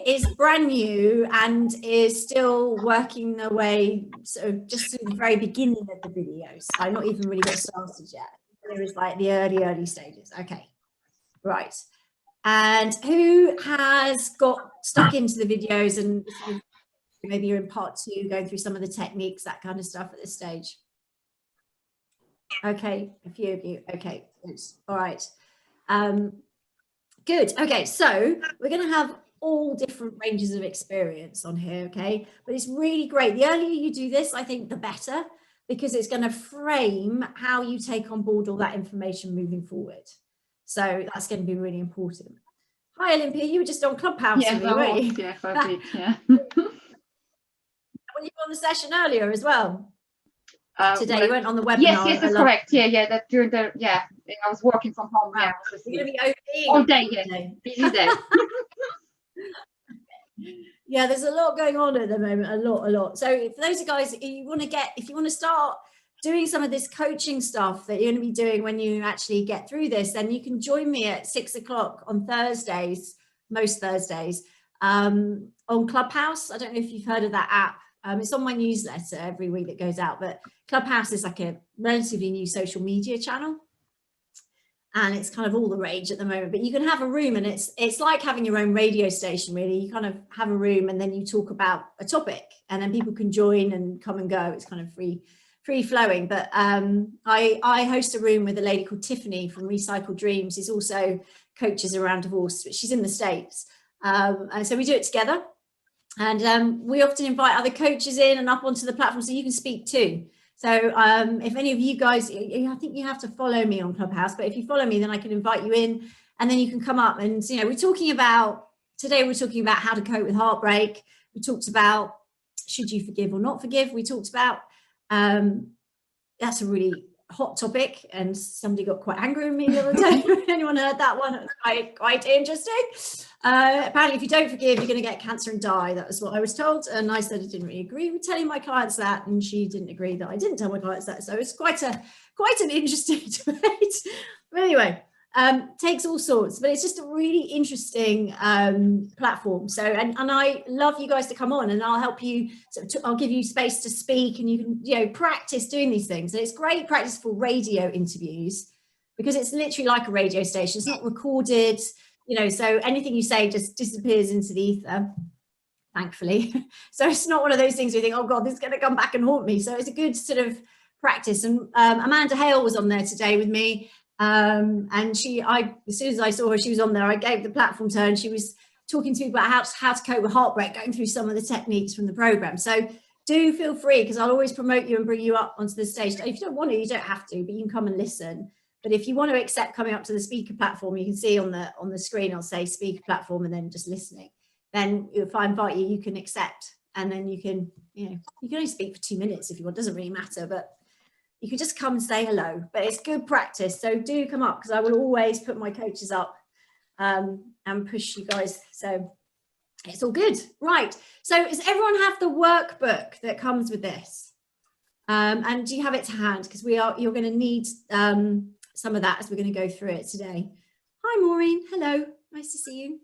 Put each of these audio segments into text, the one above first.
is brand new and is still working their way, so just through the very beginning of the videos. So not even really got started yet. There is like the early stages. Okay, right. And who has got stuck into the videos and maybe you're in part 2, going through some of the techniques, that kind of stuff at this stage? Okay, a few of you. Okay, all right. Good. Okay, so we're going to have all different ranges of experience on here, okay? But it's really great. The earlier you do this, I think, the better, because it's going to frame how you take on board all that information moving forward. So that's going to be really important. Hi, Olympia. You were just on Clubhouse, yes, weren't you? Yeah, for a bit, yeah. When you were on the session earlier as well. Today you went on the webinar. Yes, that's correct. Yeah, that during the I was working from home. Wow. Yeah, you're gonna be all day. Yeah, busy day. Yeah, there's a lot going on at the moment. A lot. So for those guys, if you want to start doing some of this coaching stuff that you're going to be doing when you actually get through this, then you can join me at 6 o'clock on Thursdays, most Thursdays, on Clubhouse. I don't know if you've heard of that app. It's on my newsletter every week that goes out, but Clubhouse is like a relatively new social media channel, and it's kind of all the rage at the moment. But you can have a room, and it's like having your own radio station, really. You kind of have a room, and then you talk about a topic, and then people can join and come and go. It's kind of free flowing. But I host a room with a lady called Tiffany from Recycle Dreams. She's also coaches around divorce, but she's in the States, and so we do it together. And we often invite other coaches in and up onto the platform so you can speak too. So if any of you guys, I think you have to follow me on Clubhouse, but if you follow me, then I can invite you in, and then you can come up and, we're talking about how to cope with heartbreak. We talked about, should you forgive or not forgive? We talked about, that's a really hot topic, and somebody got quite angry with me the other day. Anyone heard that one? It was quite interesting. Apparently, if you don't forgive, you're going to get cancer and die. That was what I was told, and I said I didn't really agree with telling my clients that, and she didn't agree that I didn't tell my clients that. So it's quite an interesting debate. But anyway, takes all sorts, but it's just a really interesting platform. So and I love you guys to come on, and I'll help you. I'll give you space to speak, and you can practice doing these things. And it's great practice for radio interviews, because it's literally like a radio station. It's not recorded, so anything you say just disappears into the ether, thankfully. So it's not one of those things where you think, oh God, this is going to come back and haunt me. So it's a good sort of practice. And Amanda Hale was on there today with me. And as soon as I saw her, she was on there, I gave the platform to her, and she was talking to me about how to cope with heartbreak, going through some of the techniques from the program. So do feel free, because I'll always promote you and bring you up onto the stage. If you don't want to, you don't have to, but you can come and listen. But if you want to accept coming up to the speaker platform, you can see on the screen, I'll say speaker platform and then just listening. Then if I invite you, you can accept, and then you can only speak for 2 minutes if you want. It doesn't really matter, but you can just come and say hello. But it's good practice, so do come up, because I will always put my coaches up and push you guys. So it's all good. Right, so does everyone have the workbook that comes with this? And do you have it to hand? Because you're going to need some of that as we're going to go through it today. Hi Maureen, hello, nice to see you.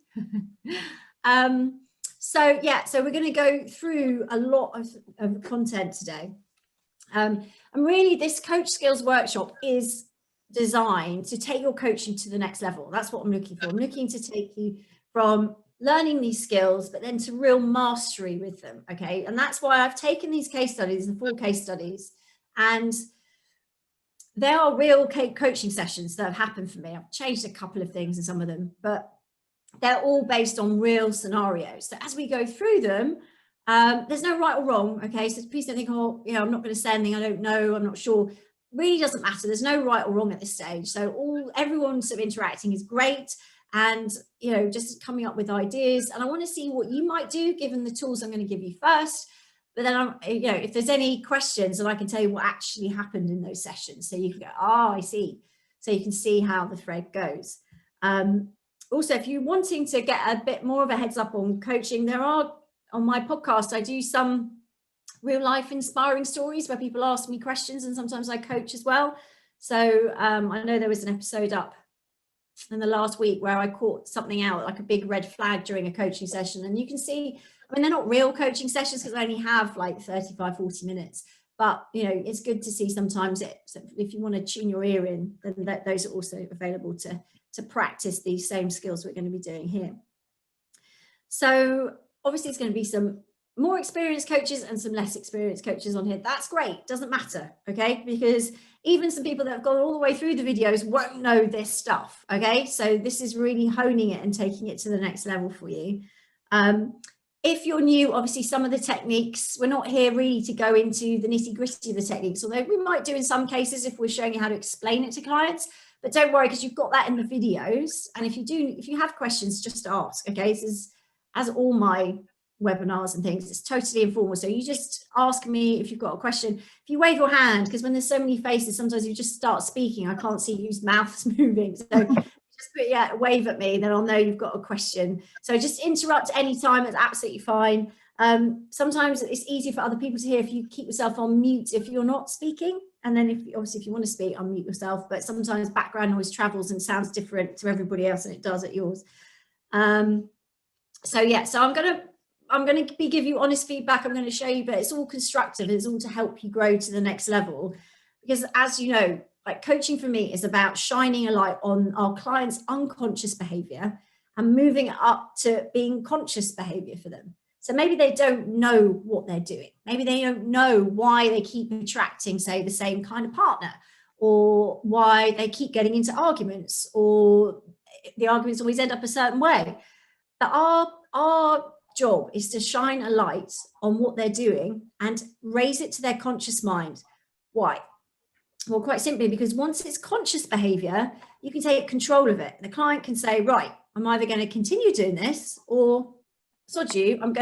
So we're going to go through a lot of content today. And really, this Coach Skills Workshop is designed to take your coaching to the next level. That's what I'm looking for. I'm looking to take you from learning these skills, but then to real mastery with them, okay? And that's why I've taken these case studies, the 4 case studies, and there are real coaching sessions that have happened for me. I've changed a couple of things in some of them, but they're all based on real scenarios. So as we go through them, there's no right or wrong, okay? So please don't think, oh, I'm not going to say anything, I don't know, I'm not sure. Really doesn't matter. There's no right or wrong at this stage. So everyone sort of interacting is great, and just coming up with ideas. And I want to see what you might do given the tools I'm going to give you first. But then if there's any questions, then I can tell you what actually happened in those sessions, so you can go, oh, I see. So you can see how the thread goes. Also, if you're wanting to get a bit more of a heads up on coaching, on my podcast, I do some real life inspiring stories where people ask me questions, and sometimes I coach as well. So I know there was an episode up in the last week where I caught something out, like a big red flag during a coaching session. And you can see, I mean, they're not real coaching sessions because I only have like 35, 40 minutes. But, you know, it's good to see sometimes so if you want to tune your ear in, then those are also available to practice these same skills we're going to be doing here. So obviously it's going to be some more experienced coaches and some less experienced coaches on here. That's great. Doesn't matter. Okay. Because even some people that have gone all the way through the videos won't know this stuff. Okay. So this is really honing it and taking it to the next level for you. If you're new, obviously some of the techniques, we're not here really to go into the nitty gritty of the techniques, although we might do in some cases if we're showing you how to explain it to clients. But don't worry, because you've got that in the videos. And if you have questions, just ask. Okay. This is, as all my webinars and things, it's totally informal. So you just ask me if you've got a question. If you wave your hand, because when there's so many faces, sometimes you just start speaking. I can't see whose mouth is moving. So just wave at me, then I'll know you've got a question. So just interrupt anytime. It's absolutely fine. Sometimes it's easier for other people to hear if you keep yourself on mute if you're not speaking. And then obviously if you want to speak, unmute yourself. But sometimes background noise travels and sounds different to everybody else, and it does at yours. So yeah, so I'm going to give you honest feedback. I'm going to show you, but it's all constructive. It's all to help you grow to the next level. Because as you know, like coaching for me is about shining a light on our clients' unconscious behavior and moving it up to being conscious behavior for them. So maybe they don't know what they're doing. Maybe they don't know why they keep attracting, say, the same kind of partner, or why they keep getting into arguments, or the arguments always end up a certain way. But our job is to shine a light on what they're doing and raise it to their conscious mind. Why? Well, quite simply, because once it's conscious behavior, you can take control of it. The client can say, right, I'm either going to continue doing this, or sod you, I'm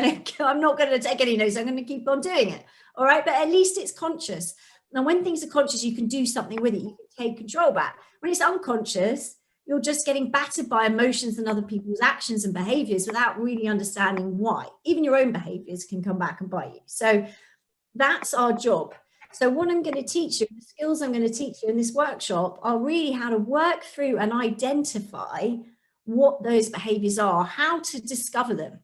not going to take any notes. I'm going to keep on doing it. All right. But at least it's conscious. Now, when things are conscious, you can do something with it. You can take control back. When it's unconscious, you're just getting battered by emotions and other people's actions and behaviors without really understanding why. Even your own behaviors can come back and bite you. So that's our job. So what I'm going to teach you, the skills I'm going to teach you in this workshop are really how to work through and identify what those behaviors are, how to discover them.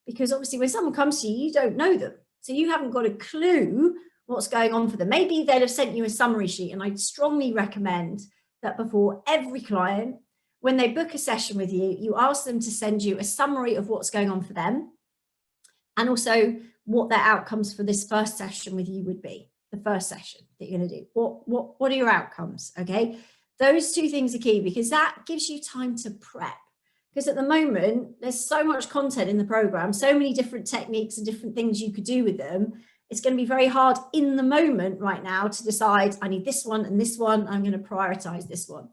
Because obviously when someone comes to you, you don't know them. So you haven't got a clue what's going on for them. Maybe they'd have sent you a summary sheet, and I'd strongly recommend that before every client, when they book a session with you, you ask them to send you a summary of what's going on for them, and also what their outcomes for this first session with you would be. The first session that you're going to do. What are your outcomes? Okay. Those two things are key, because that gives you time to prep. Because at the moment, there's so much content in the program, so many different techniques and different things you could do with them. It's going to be very hard in the moment right now to decide, I need this one and this one. I'm going to prioritize this one.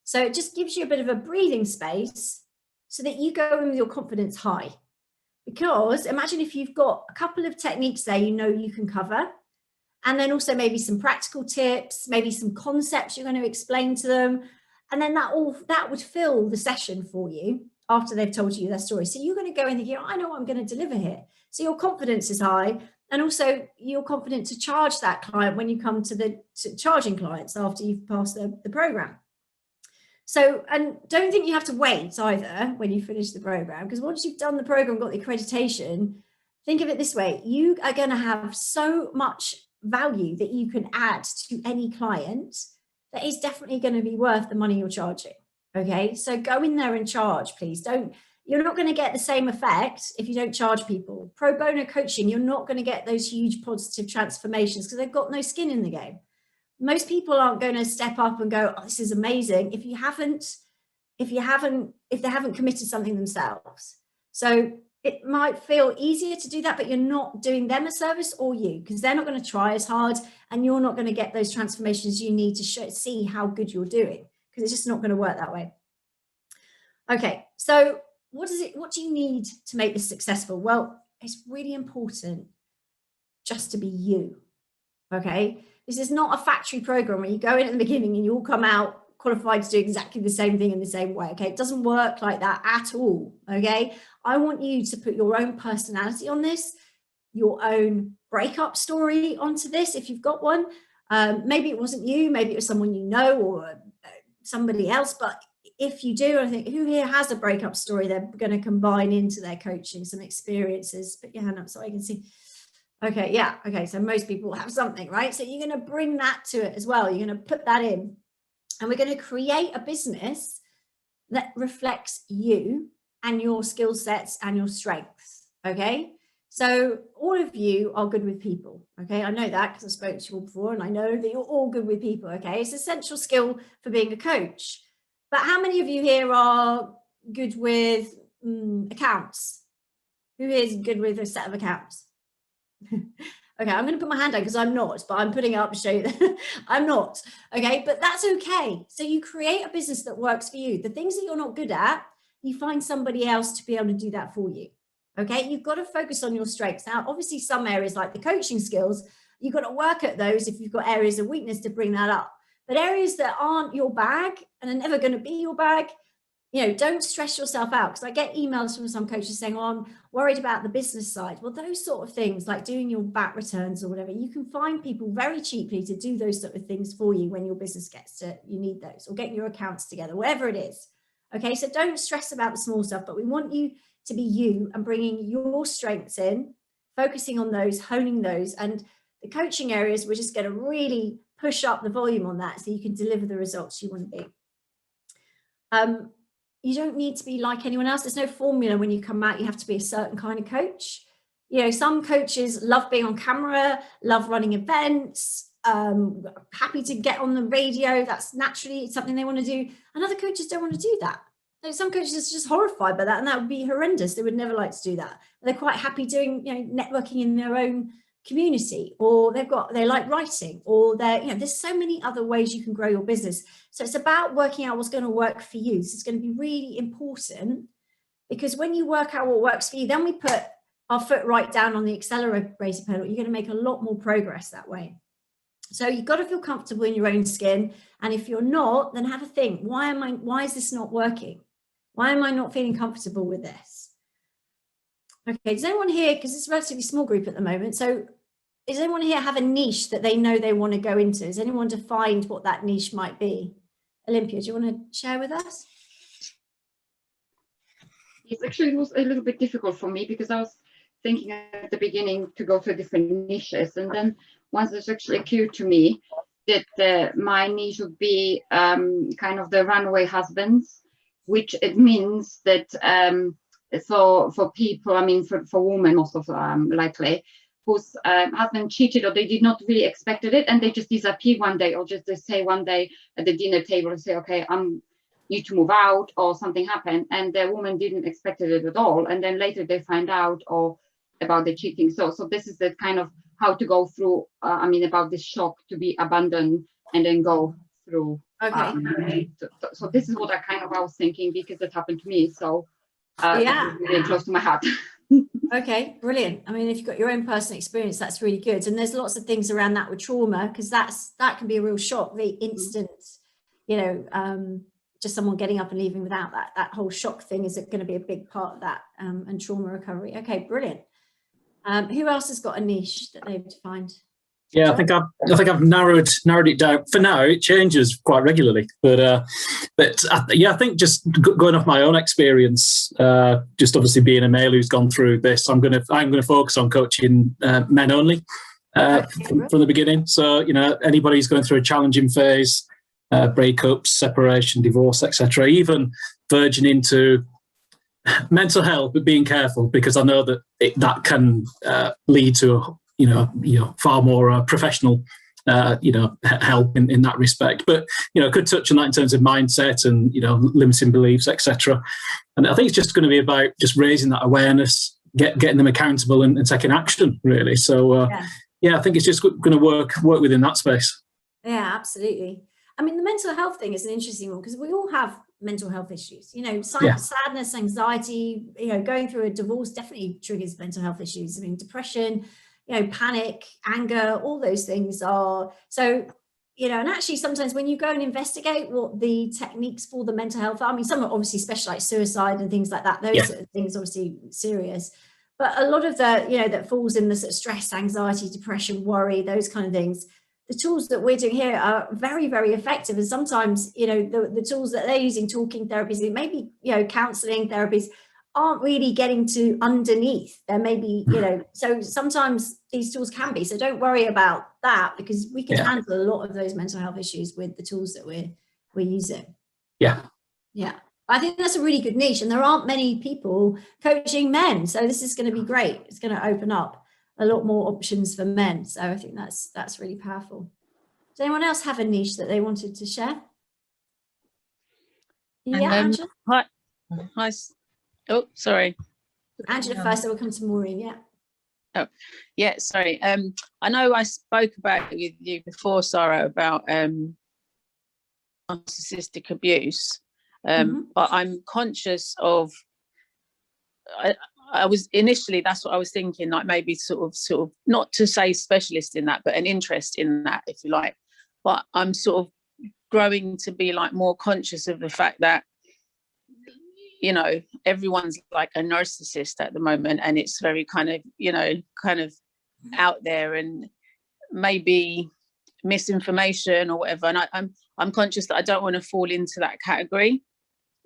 So it just gives you a bit of a breathing space so that you go in with your confidence high. Because imagine if you've got a couple of techniques there you know you can cover, and then also maybe some practical tips, maybe some concepts you're going to explain to them. And then that would fill the session for you after they've told you their story. So you're going to go in thinking, I know what I'm going to deliver here. So your confidence is high. And also you're confident to charge that client when you come to charging clients after you've passed the program. So, and don't think you have to wait either when you finish the program, because once you've done the program, got the accreditation, think of it this way. You are going to have so much value that you can add to any client that is definitely going to be worth the money you're charging. Okay, so go in there and charge, please. You're not going to get the same effect if you don't charge people. Pro bono coaching, you're not going to get those huge positive transformations because they've got no skin in the game. Most people aren't going to step up and go, oh, this is amazing, if they haven't committed something themselves. So it might feel easier to do that, but you're not doing them a service or you, because they're not going to try as hard and you're not going to get those transformations you need to see how good you're doing, because it's just not going to work that way. Okay, so what do you need to make this successful? Well, it's really important just to be you. Okay, this is not a factory program where you go in at the beginning and you all come out qualified to do exactly the same thing in the same way. Okay, it doesn't work like that at all. Okay, I want you to put your own personality on this, your own breakup story onto this if you've got one. Maybe it wasn't you, maybe it was someone you know or somebody else, but if you do, I think, who here has a breakup story they're going to combine into their coaching, some experiences? Put your hand up so I can see. Okay, yeah, okay, so most people have something, right? So you're going to bring that to it as well. You're going to put that in, and we're going to create a business that reflects you and your skill sets and your strengths, okay? So all of you are good with people, okay? I know that because I spoke to you all before, and I know that you're all good with people, okay? It's an essential skill for being a coach. But how many of you here are good with accounts? Who is good with a set of accounts? Okay, I'm going to put my hand down because I'm not, but I'm putting it up to show you that I'm not. Okay, but that's okay. So you create a business that works for you. The things that you're not good at, you find somebody else to be able to do that for you. Okay, you've got to focus on your strengths. Now, obviously, some areas like the coaching skills, you've got to work at those if you've got areas of weakness to bring that up. But areas that aren't your bag and are never going to be your bag, you know, don't stress yourself out. Because I get emails from some coaches saying, oh, I'm worried about the business side. Well, those sort of things like doing your VAT returns or whatever, you can find people very cheaply to do those sort of things for you when your business gets to, you need those, or getting your accounts together, whatever it is. Okay, so don't stress about the small stuff, but we want you to be you and bringing your strengths in, focusing on those, honing those. And the coaching areas, we're just going to really push up the volume on that so you can deliver the results you want to be. You don't need to be like anyone else. There's no formula when you come out. You have to be a certain kind of coach. You know, some coaches love being on camera, love running events, happy to get on the radio. That's naturally something they want to do. And other coaches don't want to do that. Some coaches are just horrified by that, and that would be horrendous. They would never like to do that. They're quite happy doing, you know, networking in their own community, or they like writing, or they're, you know, there's so many other ways you can grow your business. So it's about working out what's going to work for you. So it's going to be really important, because when you work out what works for you, then we put our foot right down on the accelerator pedal. You're going to make a lot more progress that way. So you've got to feel comfortable in your own skin. And if you're not, then have a think. Why is this not working? Why am I not feeling comfortable with this? Okay, does anyone here, because it's a relatively small group at the moment, so does anyone here have a niche that they know they want to go into? Has anyone defined what that niche might be? Olympia, do you want to share with us? Yes, actually, it was a little bit difficult for me because I was thinking at the beginning to go to different niches. And then once it actually occurred to me that my niche would be kind of the runaway husbands, which it means that for people, I mean, for women most of likely, whose husband cheated or they did not really expected it, and they just disappear one day, or just they say one day at the dinner table and say, okay, need to move out, or something happened, and the woman didn't expect it at all, and then later they find out about the cheating. So this is the kind of how to go through, I mean, about this shock to be abandoned and then go through. Okay. So this is what I was thinking, because it happened to me. So yeah, really close to my heart. Okay, brilliant. I mean, if you've got your own personal experience, that's really good. And there's lots of things around that with trauma, because that can be a real shock, the instant, you know, just someone getting up and leaving without that whole shock thing is going to be a big part of that, and trauma recovery. Okay, brilliant. Who else has got a niche that they've defined? Yeah, I think I've narrowed it down. For now, it changes quite regularly, but I think just going off my own experience, just obviously being a male who's gone through this, I'm going to focus on coaching men only from the beginning. So, you know, anybody who's going through a challenging phase, breakups, separation, divorce, etc., even verging into mental health, but being careful, because I know that that can lead to far more professional, help in that respect. But, you know, could touch on that in terms of mindset and, you know, limiting beliefs, etc. And I think it's just going to be about just raising that awareness, getting them accountable and taking action, really. So, I think it's just going to work within that space. Yeah, absolutely. I mean, the mental health thing is an interesting one, because we all have mental health issues. You know, sadness, anxiety, you know, going through a divorce definitely triggers mental health issues. I mean, depression, you know, panic, anger, all those things are. So, you know, and actually sometimes when you go and investigate what the techniques for the mental health are, I mean, some are obviously specialized, suicide and things like that. Those sort of things obviously serious. But a lot of the, you know, that falls in the sort of stress, anxiety, depression, worry, those kind of things, the tools that we're doing here are very, very effective. And sometimes, you know, the tools that they're using, talking therapies, maybe, you know, counseling therapies, aren't really getting to underneath. There may be, you know, so sometimes these tools can be. So don't worry about that, because we can handle a lot of those mental health issues with the tools that we're using. Yeah. Yeah. I think that's a really good niche, and there aren't many people coaching men. So this is going to be great. It's going to open up a lot more options for men. So I think that's really powerful. Does anyone else have a niche that they wanted to share? Yeah, Angela? Hi. Oh, sorry. Angela first, then we'll come to Maureen. Yeah. Oh, yeah, sorry. I know I spoke about with you before, Sarah, about narcissistic abuse, but I'm conscious of. I was initially, that's what I was thinking, like maybe sort of not to say specialist in that, but an interest in that, if you like. But I'm sort of growing to be like more conscious of the fact that, you know, everyone's like a narcissist at the moment, and it's very kind of, you know, kind of out there, and maybe misinformation or whatever. And I'm conscious that I don't want to fall into that category.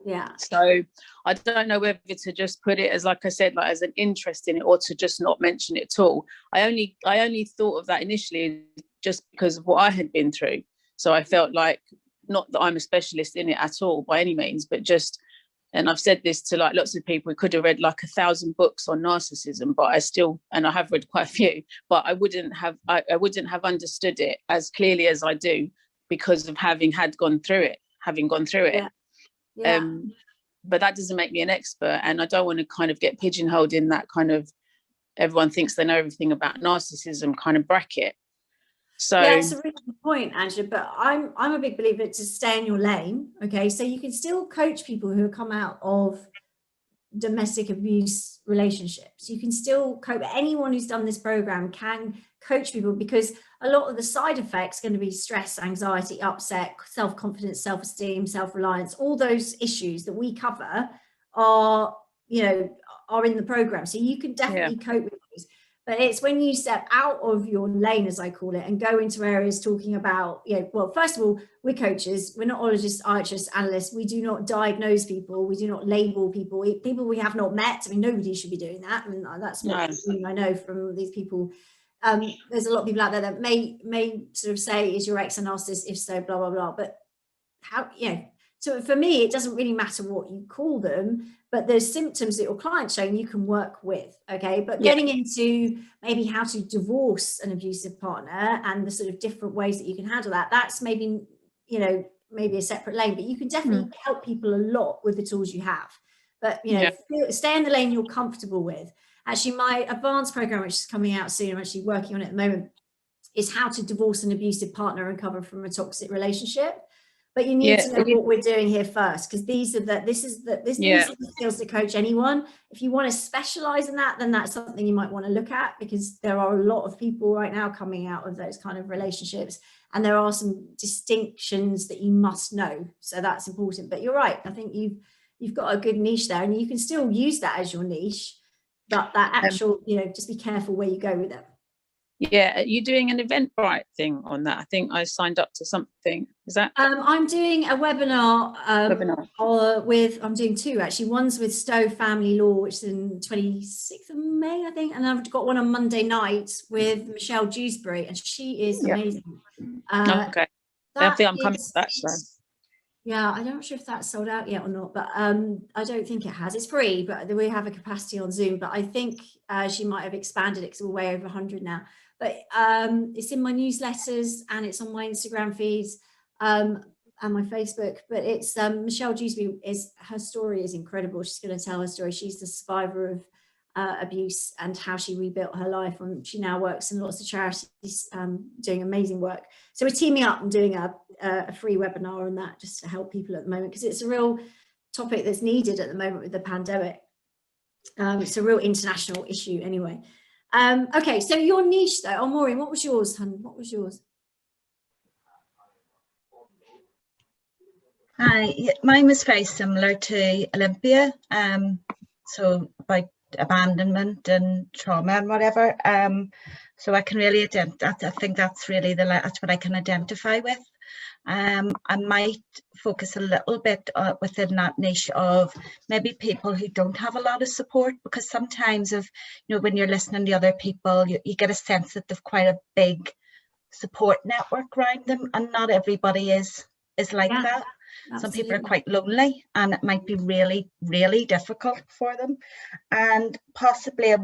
Yeah. So I don't know whether to just put it as, like I said, like as an interest in it, or to just not mention it at all. I only thought of that initially just because of what I had been through. So I felt like, not that I'm a specialist in it at all by any means, but just, and I've said this to like lots of people, we could have read like 1,000 books on narcissism, but I still, and I have read quite a few, but I wouldn't have understood it as clearly as I do because of having gone through it. Yeah. Yeah. But that doesn't make me an expert, and I don't want to kind of get pigeonholed in that kind of everyone thinks they know everything about narcissism kind of bracket. So yeah, it's a really good point, Angela, but I'm a big believer to stay in your lane. Okay, so you can still coach people who have come out of domestic abuse relationships. You can still coach. Anyone who's done this program can coach people, because a lot of the side effects are going to be stress, anxiety, upset, self-confidence, self-esteem, self-reliance. All those issues that we cover are, you know, are in the program. So you can definitely cope with those. But it's when you step out of your lane, as I call it, and go into areas talking about, you know, well, first of all, we're coaches, we're not ologists, artists, analysts. We do not diagnose people. We do not label people. People we have not met. I mean, nobody should be doing that. I mean, that's what I know from these people. There's a lot of people out there that may sort of say, is your ex a narcissist? If so, blah, blah, blah. But how, you know, so for me, it doesn't really matter what you call them, but there's symptoms that your client's showing you can work with, okay? But getting into maybe how to divorce an abusive partner and the sort of different ways that you can handle that, that's maybe, you know, maybe a separate lane, but you can definitely help people a lot with the tools you have. But, you know, stay in the lane you're comfortable with. Actually, my advanced program, which is coming out soon, I'm actually working on it at the moment, is how to divorce an abusive partner and recover from a toxic relationship. But you need to know what we're doing here first, because these are the skills to coach anyone. If you want to specialize in that, then that's something you might want to look at, because there are a lot of people right now coming out of those kind of relationships, and there are some distinctions that you must know. So that's important. But you're right. I think you've got a good niche there, and you can still use that as your niche, but that actual, you know, just be careful where you go with it. Yeah, are you doing an Eventbrite thing on that? I think I signed up to something. Is that? I'm doing a webinar I'm doing two actually. One's with Stowe Family Law, which is in 26th of May, I think, and I've got one on Monday night with Michelle Dewsbury, and she is amazing. Okay, I think I'm coming to that. So. Yeah, I'm not sure if that's sold out yet or not, but I don't think it has. It's free, but we have a capacity on Zoom. But I think she might have expanded it, because we're way over 100 now. But it's in my newsletters, and it's on my Instagram feeds and my Facebook. But it's Michelle Dewsbury, her story is incredible. She's going to tell her story. She's the survivor of abuse and how she rebuilt her life. And she now works in lots of charities, doing amazing work. So we're teaming up and doing a free webinar on that, just to help people at the moment, because it's a real topic that's needed at the moment with the pandemic. It's a real international issue anyway. Okay, so your niche though, oh Maureen, what was yours, hun? What was yours? Hi, mine was very similar to Olympia. So about abandonment and trauma and whatever. So I can really I think that's really that's what I can identify with. I might focus a little bit within that niche of maybe people who don't have a lot of support, because sometimes when you're listening to other people, you get a sense that they've quite a big support network around them, and not everybody is like that. Absolutely. Some people are quite lonely, and it might be really, really difficult for them, and possibly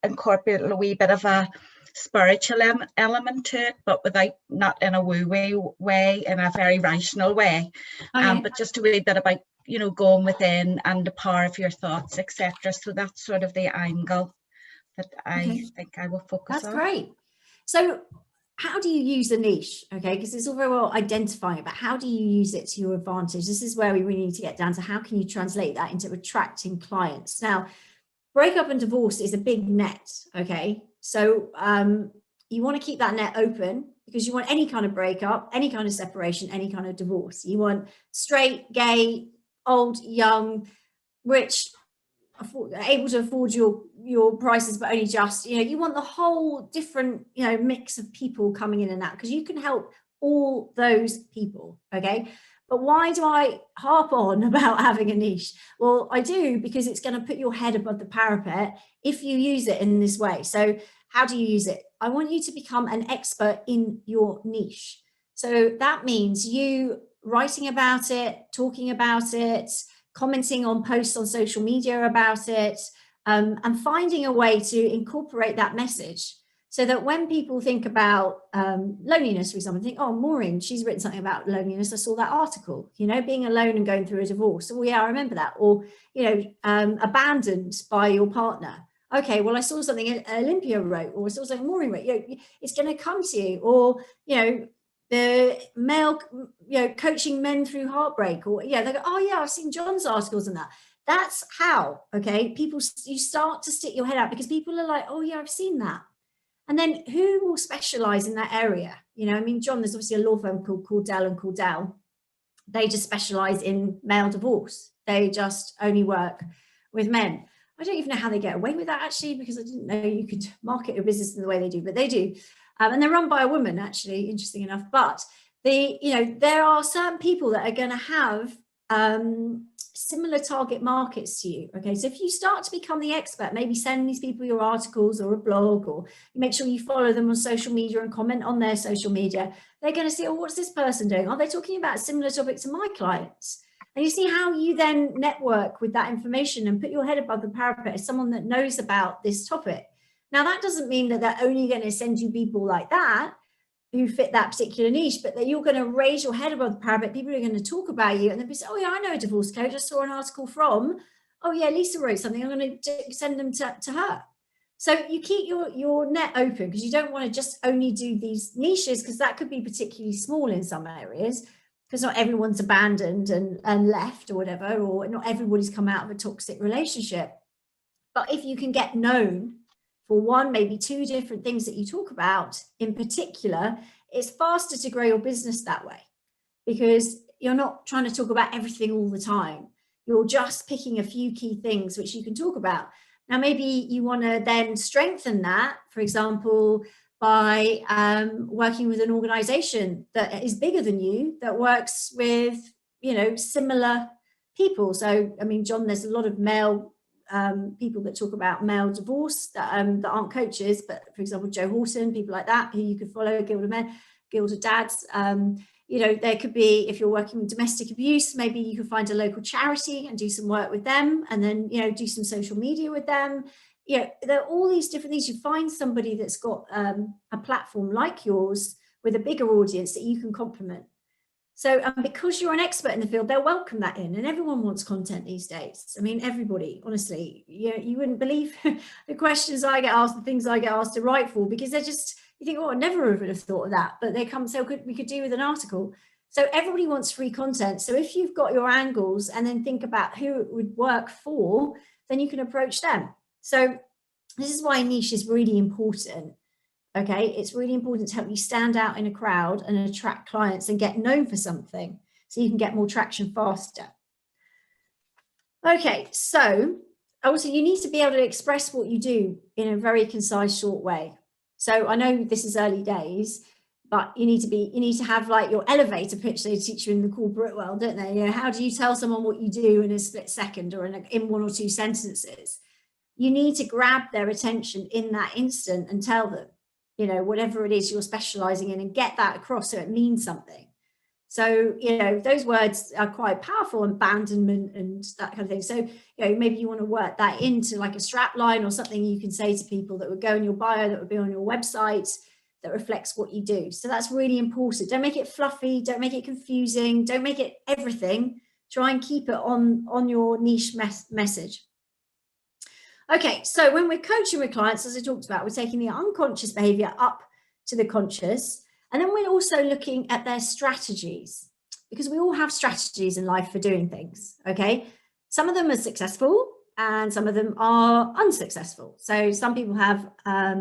incorporate a wee bit of a spiritual element to it, but not in a woo-wee way, in a very rational way. But just a wee bit about going within and the power of your thoughts, etc. So that's sort of the angle that I think I will focus on. That's great. So how do you use a niche? Okay, because it's all very well identifying, but how do you use it to your advantage? This is where we really need to get down to how can you translate that into attracting clients. Now, breakup and divorce is a big net, okay? So you want to keep that net open, because you want any kind of breakup, any kind of separation, any kind of divorce. You want straight, gay, old, young, rich, able to afford your prices, but only just, you want the whole different, mix of people coming in and out, because you can help all those people, okay? But why do I harp on about having a niche? Well, I do because it's going to put your head above the parapet if you use it in this way. So how do you use it? I want you to become an expert in your niche. So that means you writing about it, talking about it, commenting on posts on social media about it, and finding a way to incorporate that message. So that when people think about loneliness, for example, think, oh, Maureen, she's written something about loneliness. I saw that article, being alone and going through a divorce. Oh, yeah, I remember that. Or, abandoned by your partner. Okay, well, I saw something Olympia wrote, or I saw something Maureen wrote. It's going to come to you. Or, the male, coaching men through heartbreak. Or, they go, oh, yeah, I've seen John's articles and that. That's how, okay, you start to stick your head out, because people are like, oh, yeah, I've seen that. And then who will specialize in that area? John, there's obviously a law firm called Cordell and Cordell. They just specialize in male divorce. They just only work with men. I don't even know how they get away with that, actually, because I didn't know you could market your business in the way they do, but they do. And they're run by a woman, actually, interesting enough. But there are certain people that are going to have similar target markets to you. Okay, so if you start to become the expert, maybe send these people your articles or a blog, or make sure you follow them on social media and comment on their social media, they're going to see, oh, what's this person doing? Are they talking about a similar topic to my clients? And you see how you then network with that information and put your head above the parapet as someone that knows about this topic. Now, that doesn't mean that they're only going to send you people like that who fit that particular niche, but that you're going to raise your head above the parapet. People are going to talk about you, and they'll be saying, oh yeah, I know a divorce coach. I saw an article from, oh yeah, Lisa wrote something. I'm going to send them to her. So you keep your net open, because you don't want to just only do these niches, because that could be particularly small in some areas, because not everyone's abandoned and left or whatever, or not everybody's come out of a toxic relationship. But if you can get known for one, maybe two different things that you talk about in particular, it's faster to grow your business that way, because you're not trying to talk about everything all the time. You're just picking a few key things which you can talk about. Now, maybe you want to then strengthen that, for example, by working with an organization that is bigger than you, that works with, similar people. So, John, there's a lot of male people that talk about male divorce that aren't coaches, but for example, Joe Horton, people like that, who you could follow, Gilda Men, Gilda Dads. There could be, if you're working with domestic abuse, maybe you could find a local charity and do some work with them, and then, do some social media with them. There are all these different things. You find somebody that's got a platform like yours with a bigger audience that you can complement. So because you're an expert in the field, they'll welcome that in, and everyone wants content these days. Everybody, honestly, you wouldn't believe the questions I get asked, the things I get asked to write for, because they're just, you think, oh, I never would have thought of that, but they come, so we could do with an article. So everybody wants free content. So if you've got your angles and then think about who it would work for, then you can approach them. So this is why niche is really important. Okay, it's really important to help you stand out in a crowd and attract clients and get known for something, so you can get more traction faster. Okay, so also you need to be able to express what you do in a very concise, short way. So I know this is early days, but you need to have like your elevator pitch they teach you in the corporate world, don't they? You know, how do you tell someone what you do in a split second or in 1 or 2 sentences? You need to grab their attention in that instant and tell them, you know, whatever it is you're specializing in, and get that across so it means something. So, you know, those words are quite powerful, abandonment and that kind of thing. So, you know, maybe you want to work that into like a strap line or something you can say to people that would go in your bio, that would be on your website, that reflects what you do. So that's really important. Don't make it fluffy. Don't make it confusing. Don't make it everything. Try and keep it on your niche message. Okay, so when we're coaching with clients, as I talked about, we're taking the unconscious behavior up to the conscious. And then we're also looking at their strategies, because we all have strategies in life for doing things, okay? Some of them are successful and some of them are unsuccessful. So some people have, I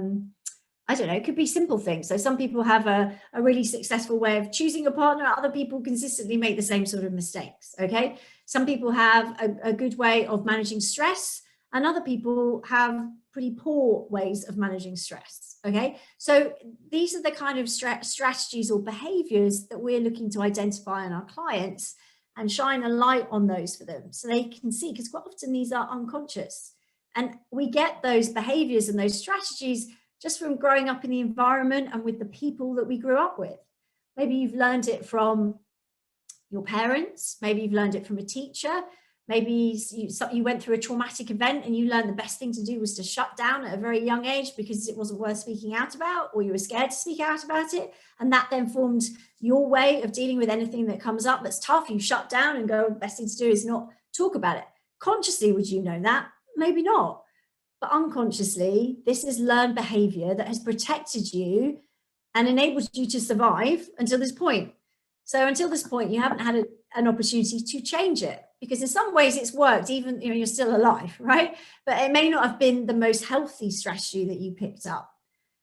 don't know, it could be simple things. So some people have a really successful way of choosing a partner. Other people consistently make the same sort of mistakes, okay? Some people have a good way of managing stress, and other people have pretty poor ways of managing stress, okay? So these are the kind of strategies or behaviors that we're looking to identify in our clients and shine a light on those for them so they can see, because quite often these are unconscious. And we get those behaviors and those strategies just from growing up in the environment and with the people that we grew up with. Maybe you've learned it from your parents, maybe you've learned it from a teacher, maybe you went through a traumatic event and you learned the best thing to do was to shut down at a very young age because it wasn't worth speaking out about, or you were scared to speak out about it. And that then formed your way of dealing with anything that comes up that's tough. You shut down and go, the best thing to do is not talk about it. Consciously, would you know that? Maybe not. But unconsciously, this is learned behavior that has protected you and enabled you to survive until this point. So until this point, you haven't had an opportunity to change it, because in some ways it's worked, even you're still alive, right? But it may not have been the most healthy strategy that you picked up.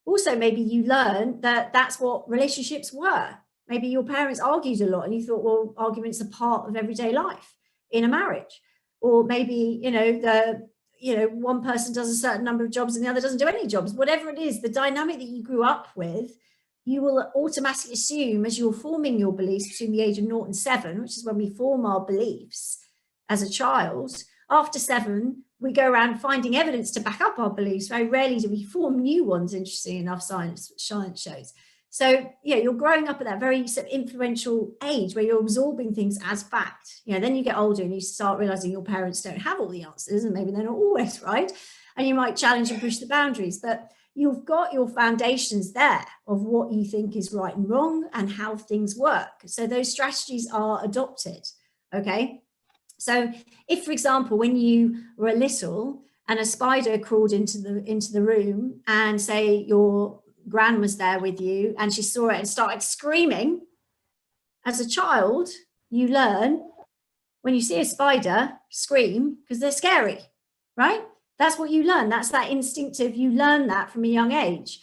Also, maybe you learned that that's what relationships were. Maybe your parents argued a lot and you thought, well, arguments are part of everyday life in a marriage. Or maybe, one person does a certain number of jobs and the other doesn't do any jobs. Whatever it is, the dynamic that you grew up with, you will automatically assume as you're forming your beliefs between the age of 0 and 7, which is when we form our beliefs as a child. After 7, we go around finding evidence to back up our beliefs. Very rarely do we form new ones, interesting enough, science shows. So, you're growing up at that very sort of influential age where you're absorbing things as fact. Then you get older and you start realizing your parents don't have all the answers, and maybe they're not always right. And you might challenge and push the boundaries, but you've got your foundations there of what you think is right and wrong and how things work. So those strategies are adopted, okay? So if, for example, when you were little and a spider crawled into the room, and say your gran was there with you and she saw it and started screaming, as a child, you learn when you see a spider, scream because they're scary, right? That's what you learn. That's that instinctive, you learn that from a young age.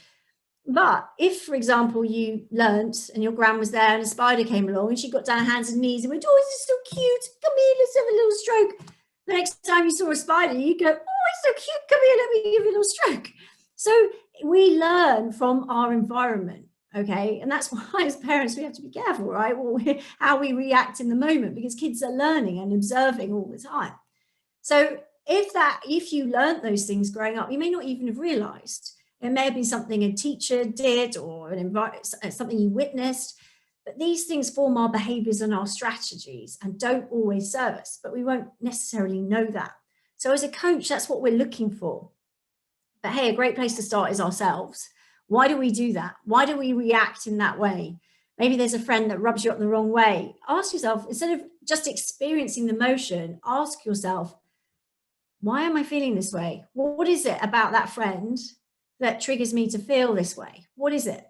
But if, for example, you learnt and your gran was there and a spider came along and she got down on hands and knees and went, oh, this is so cute, come here, let's have a little stroke. The next time you saw a spider, you go, oh, it's so cute, come here, let me give you a little stroke. So we learn from our environment, okay? And that's why as parents, we have to be careful, right? How we react in the moment, because kids are learning and observing all the time. So if you learned those things growing up, you may not even have realized. It may have been something a teacher did or something you witnessed, but these things form our behaviors and our strategies and don't always serve us, but we won't necessarily know that. So as a coach, that's what we're looking for. But hey, a great place to start is ourselves. Why do we do that? Why do we react in that way? Maybe there's a friend that rubs you up the wrong way. Ask yourself, instead of just experiencing the emotion, ask yourself, why am I feeling this way? What is it about that friend that triggers me to feel this way? What is it?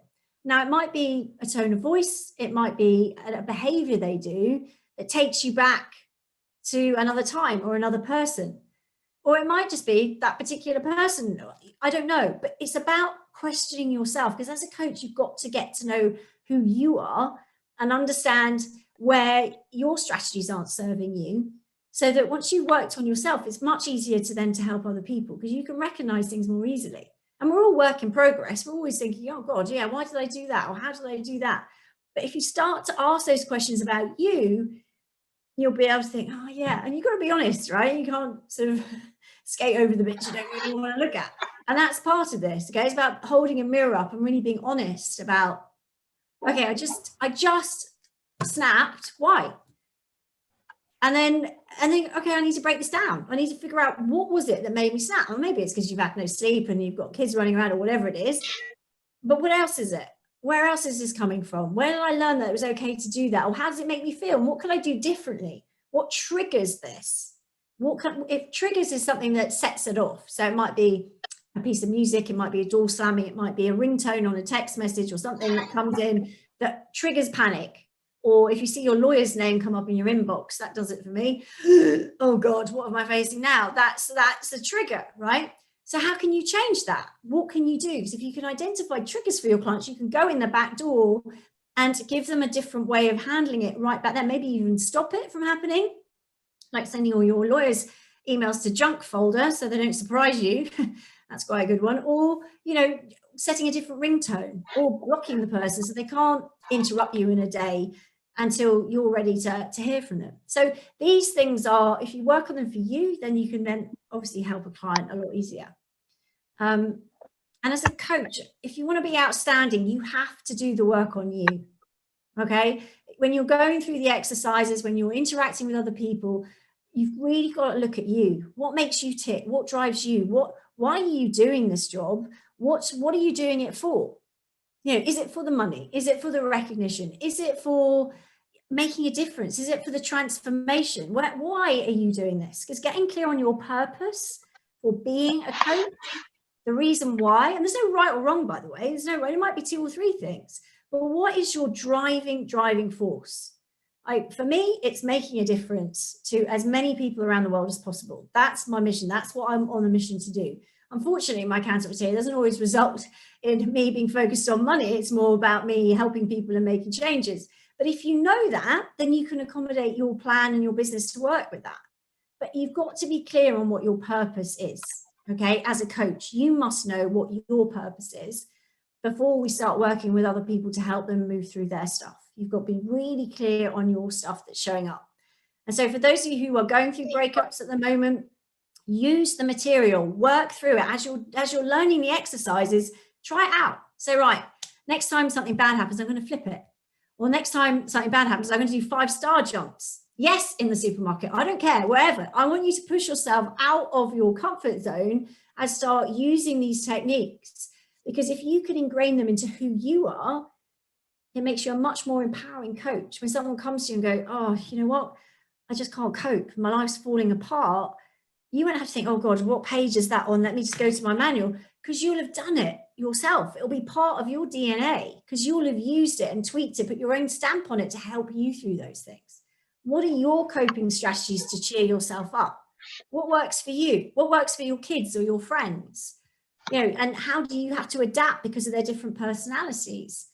Now, it might be a tone of voice. It might be a behavior they do that takes you back to another time or another person. Or it might just be that particular person. I don't know, but it's about questioning yourself, because as a coach, you've got to get to know who you are and understand where your strategies aren't serving you, so that once you've worked on yourself, it's much easier to then to help other people, because you can recognize things more easily. And we're all work in progress. We're always thinking, oh God, yeah, why did I do that? Or how did I do that? But if you start to ask those questions about you, you'll be able to think, oh yeah, and you've got to be honest, right? You can't sort of skate over the bits you don't really want to look at. And that's part of this, okay? It's about holding a mirror up and really being honest about, okay, I just snapped, why? And then, okay, I need to break this down. I need to figure out what was it that made me snap. Or maybe it's because you've had no sleep and you've got kids running around or whatever it is. But what else is it? Where else is this coming from? Where did I learn that it was okay to do that? Or how does it make me feel? And what can I do differently? What triggers this? If triggers is something that sets it off. So it might be a piece of music, it might be a door slamming, it might be a ringtone on a text message or something that comes in that triggers panic. Or if you see your lawyer's name come up in your inbox, that does it for me. Oh God, what am I facing now? That's a trigger, right? So how can you change that? What can you do? Because if you can identify triggers for your clients, you can go in the back door and give them a different way of handling it right back there. Maybe even stop it from happening, like sending all your lawyers' emails to junk folder so they don't surprise you. That's quite a good one. Or, setting a different ringtone or blocking the person so they can't interrupt you in a day until you're ready to hear from them. So these things are, if you work on them for you, then you can then obviously help a client a lot easier. And as a coach, if you want to be outstanding, you have to do the work on you. Okay. When you're going through the exercises, when you're interacting with other people, you've really got to look at you. What makes you tick? What drives you? Why are you doing this job? What are you doing it for? Is it for the money? Is it for the recognition? Is it for making a difference? Is it for the transformation? Why are you doing this? Because getting clear on your purpose for being a coach, the reason why, and there's no right or wrong, by the way, there's no right, it might be 2 or 3 things, but what is your driving force? For me, it's making a difference to as many people around the world as possible. That's my mission. That's what I'm on a mission to do. Unfortunately, my counterfeit here doesn't always result in me being focused on money. It's more about me helping people and making changes. But if you know that, then you can accommodate your plan and your business to work with that. But you've got to be clear on what your purpose is. Okay, as a coach, you must know what your purpose is before we start working with other people to help them move through their stuff. You've got to be really clear on your stuff that's showing up. And so for those of you who are going through breakups at the moment, use the material, work through it. As you're learning the exercises, try it out. Say, right, next time something bad happens, I'm going to flip it. Or next time something bad happens, I'm going to do 5-star jumps. Yes, in the supermarket, I don't care, wherever. I want you to push yourself out of your comfort zone and start using these techniques. Because if you can ingrain them into who you are, it makes you a much more empowering coach. When someone comes to you and go, oh, you know what? I just can't cope. My life's falling apart. You won't have to think, oh God, what page is that on? Let me just go to my manual, because you'll have done it yourself. It'll be part of your DNA because you'll have used it and tweaked it, put your own stamp on it to help you through those things. What are your coping strategies to cheer yourself up? What works for you? What works for your kids or your friends? And how do you have to adapt because of their different personalities?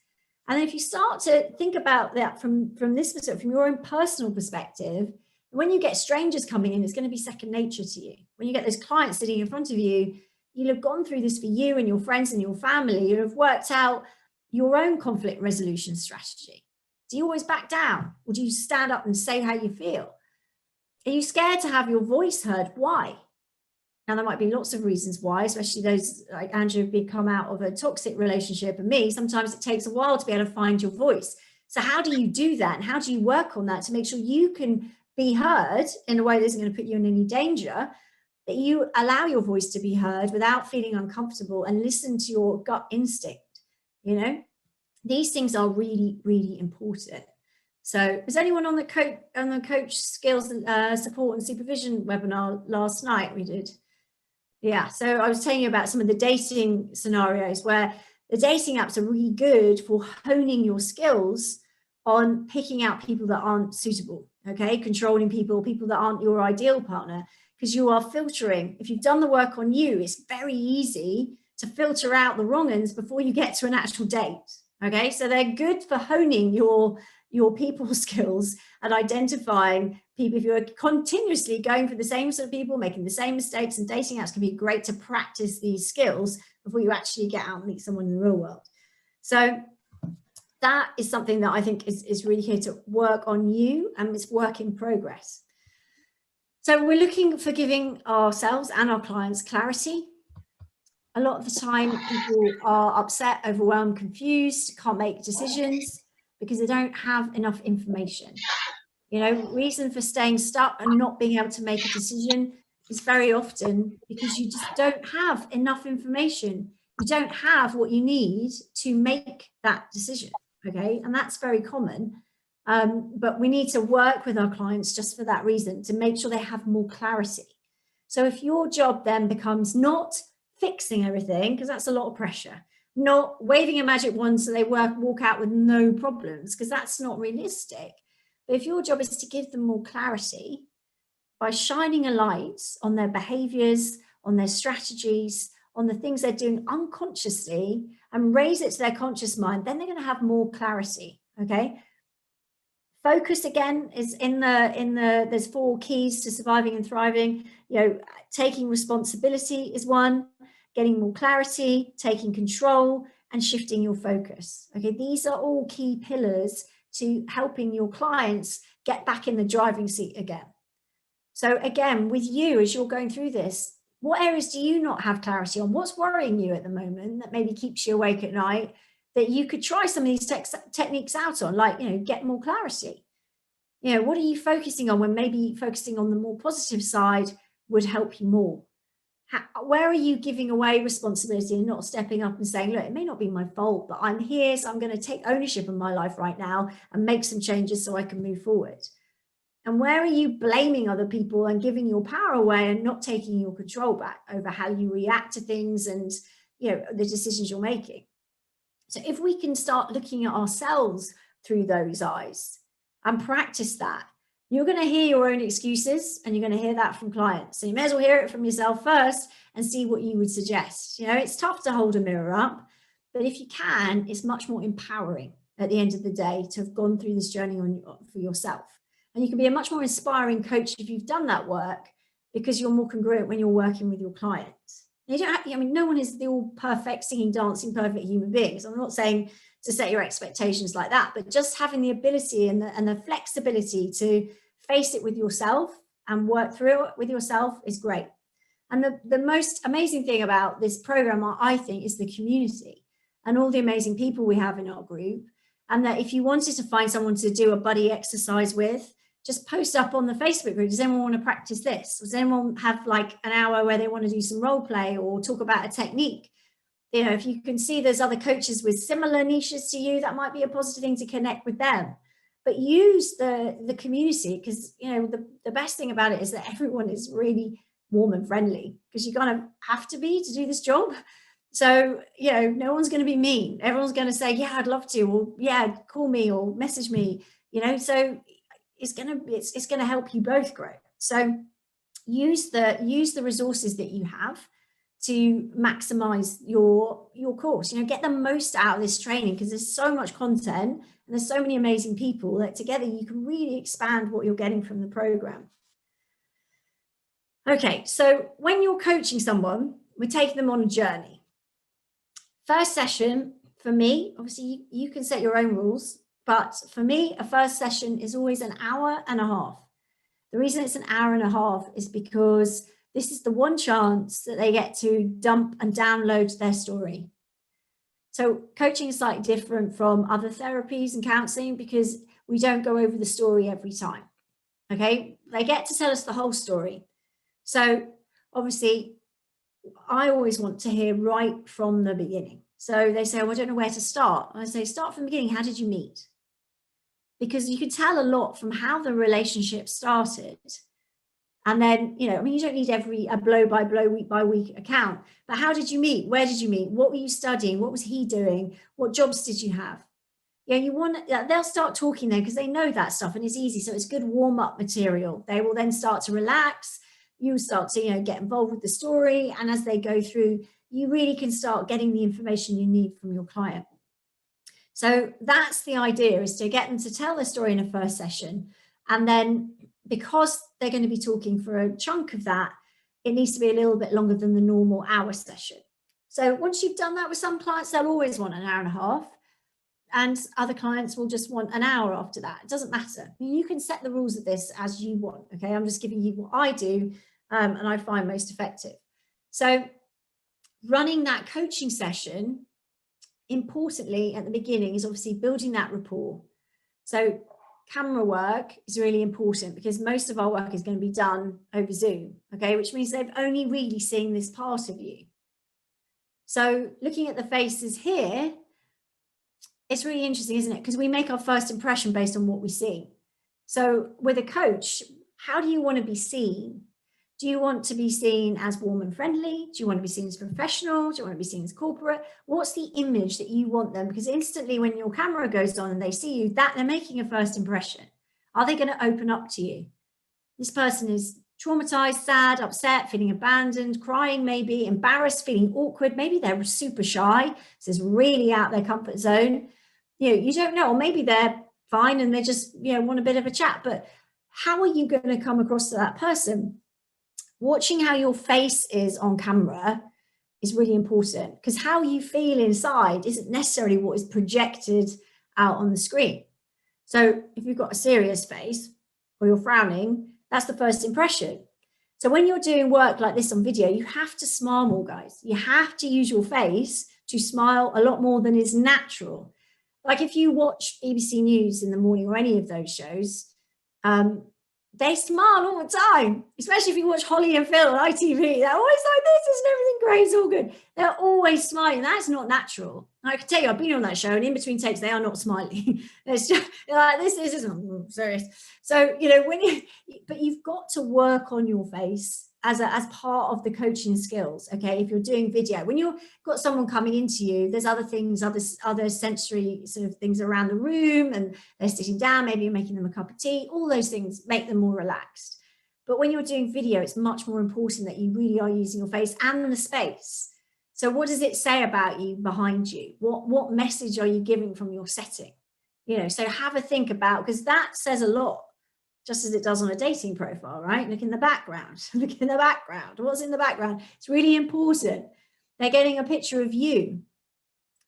And then if you start to think about that from this perspective, from your own personal perspective, when you get strangers coming in, it's going to be second nature to you. When you get those clients sitting in front of you, you'll have gone through this for you and your friends and your family. You'll have worked out your own conflict resolution strategy. Do you always back down? Or do you stand up and say how you feel? Are you scared to have your voice heard? Why? Now, there might be lots of reasons why, especially those like Andrew have become out of a toxic relationship, and me, sometimes it takes a while to be able to find your voice. So how do you do that? And how do you work on that to make sure you can be heard in a way that isn't going to put you in any danger, that you allow your voice to be heard without feeling uncomfortable and listen to your gut instinct? These things are really, really important. So was anyone on the coach skills support and supervision webinar last night? We did. Yeah, so I was telling you about some of the dating scenarios where the dating apps are really good for honing your skills on picking out people that aren't suitable, okay? Controlling people that aren't your ideal partner, because you are filtering. If you've done the work on you, it's very easy to filter out the wrong ones before you get to an actual date, okay? So they're good for honing your people skills and identifying people, if you're continuously going for the same sort of people, making the same mistakes, and dating apps can be great to practice these skills before you actually get out and meet someone in the real world. So that is something that I think is really here to work on you, and it's work in progress. So we're looking for giving ourselves and our clients clarity. A lot of the time people are upset, overwhelmed, confused, can't make decisions because they don't have enough information. You know, reason for staying stuck and not being able to make a decision is very often because you just don't have enough information. You don't have what you need to make that decision, okay? And that's very common. But we need to work with our clients just for that reason, to make sure they have more clarity. So if your job then becomes not fixing everything, because that's a lot of pressure, not waving a magic wand so they walk out with no problems, because that's not realistic. But if your job is to give them more clarity by shining a light on their behaviors, on their strategies, on the things they're doing unconsciously, and raise it to their conscious mind, then they're going to have more clarity, okay? Focus again is there's 4 keys to surviving and thriving. You know, taking responsibility is one, getting more clarity, taking control, and shifting your focus. Okay, these are all key pillars to helping your clients get back in the driving seat again. So again, with you, as you're going through this, what areas do you not have clarity on? What's worrying you at the moment that maybe keeps you awake at night, that you could try some of these techniques out on, like, you know, get more clarity. You know, what are you focusing on when maybe focusing on the more positive side would help you more? Where are you giving away responsibility and not stepping up and saying, look, it may not be my fault, but I'm here, so I'm going to take ownership of my life right now and make some changes so I can move forward? And where are you blaming other people and giving your power away and not taking your control back over how you react to things and, you know, the decisions you're making? So if we can start looking at ourselves through those eyes and practice that, you're going to hear your own excuses, and you're going to hear that from clients. So you may as well hear it from yourself first and see what you would suggest. You know, it's tough to hold a mirror up, but if you can, it's much more empowering at the end of the day to have gone through this journey for yourself. And you can be a much more inspiring coach if you've done that work, because you're more congruent when you're working with your clients. You don't have, I mean, no one is the all perfect, singing, dancing, perfect human beings. I'm not saying to set your expectations like that, but just having the ability and the flexibility to face it with yourself and work through it with yourself is great. And the most amazing thing about this program, I think, is the community and all the amazing people we have in our group. And that if you wanted to find someone to do a buddy exercise with, just post up on the Facebook group. Does anyone want to practice this? Does anyone have like an hour where they want to do some role play or talk about a technique? You know, if you can see there's other coaches with similar niches to you, that might be a positive thing to connect with them. But use the community, because, you know, the best thing about it is that everyone is really warm and friendly, because you're going to have to be to do this job. So, you know, no one's going to be mean. Everyone's going to say, yeah, I'd love to, or yeah, call me or message me, you know, so it's going to help you both grow. So use the resources that you have to maximize your course. You know, get the most out of this training, because there's so much content and there's so many amazing people that together you can really expand what you're getting from the program. Okay, so when you're coaching someone, we're taking them on a journey. First session, for me, obviously you can set your own rules, but for me, a first session is always an hour and a half. The reason it's an hour and a half is because this is the one chance that they get to dump and download their story. So coaching is slightly different from other therapies and counseling, because we don't go over the story every time. Okay, they get to tell us the whole story. So obviously, I always want to hear right from the beginning. So they say, oh, I don't know where to start. I say, start from the beginning. How did you meet? Because you can tell a lot from how the relationship started. And then, you know, I mean, you don't need a blow by blow, week by week account, but how did you meet? Where did you meet? What were you studying? What was he doing? What jobs did you have? Yeah, they'll start talking then, because they know that stuff and it's easy. So it's good warm up material. They will then start to relax. You start to, you know, get involved with the story. And as they go through, you really can start getting the information you need from your client. So that's the idea, is to get them to tell their story in a first session. And then because they're going to be talking for a chunk of that, it needs to be a little bit longer than the normal hour session. So once you've done that with some clients, they'll always want an hour and a half. And other clients will just want an hour after that. It doesn't matter. I mean, you can set the rules of this as you want. Okay, I'm just giving you what I do and I find most effective. So running that coaching session, importantly at the beginning, is obviously building that rapport. So camera work is really important because most of our work is going to be done over Zoom, okay, which means they've only really seen this part of you. So looking at the faces here, it's really interesting, isn't it? Because we make our first impression based on what we see. So with a coach, how do you want to be seen? Do you want to be seen as warm and friendly? Do you want to be seen as professional? Do you want to be seen as corporate? What's the image that you want them? Because instantly when your camera goes on and they see you, that they're making a first impression. Are they going to open up to you? This person is traumatized, sad, upset, feeling abandoned, crying, maybe embarrassed, feeling awkward. Maybe they're super shy. This is really out their comfort zone. You don't know, or maybe they're fine and they just, want a bit of a chat. But how are you going to come across to that person? Watching how your face is on camera is really important, because how you feel inside isn't necessarily what is projected out on the screen. So if you've got a serious face or you're frowning, that's the first impression. So when you're doing work like this on video, you have to smile more, guys. You have to use your face to smile a lot more than is natural. Like if you watch BBC News in the morning or any of those shows, they smile all the time, especially if you watch Holly and Phil on ITV. They're always like, this isn't everything great, it's all good. They're always smiling. That's not natural. I can tell you, I've been on that show, and in between takes, they are not smiling. It's just like, this isn't serious. So, but you've got to work on your face as part of the coaching skills. Okay, if you're doing video, when you've got someone coming into you, there's other things, other sensory sort of things around the room, and they're sitting down, maybe you're making them a cup of tea. All those things make them more relaxed. But when you're doing video, it's much more important that you really are using your face and the space. So what does it say about you behind you? What message are you giving from your setting? So have a think about, because that says a lot, just as it does on a dating profile, right? Look in the background, look in the background. What's in the background? It's really important. They're getting a picture of you.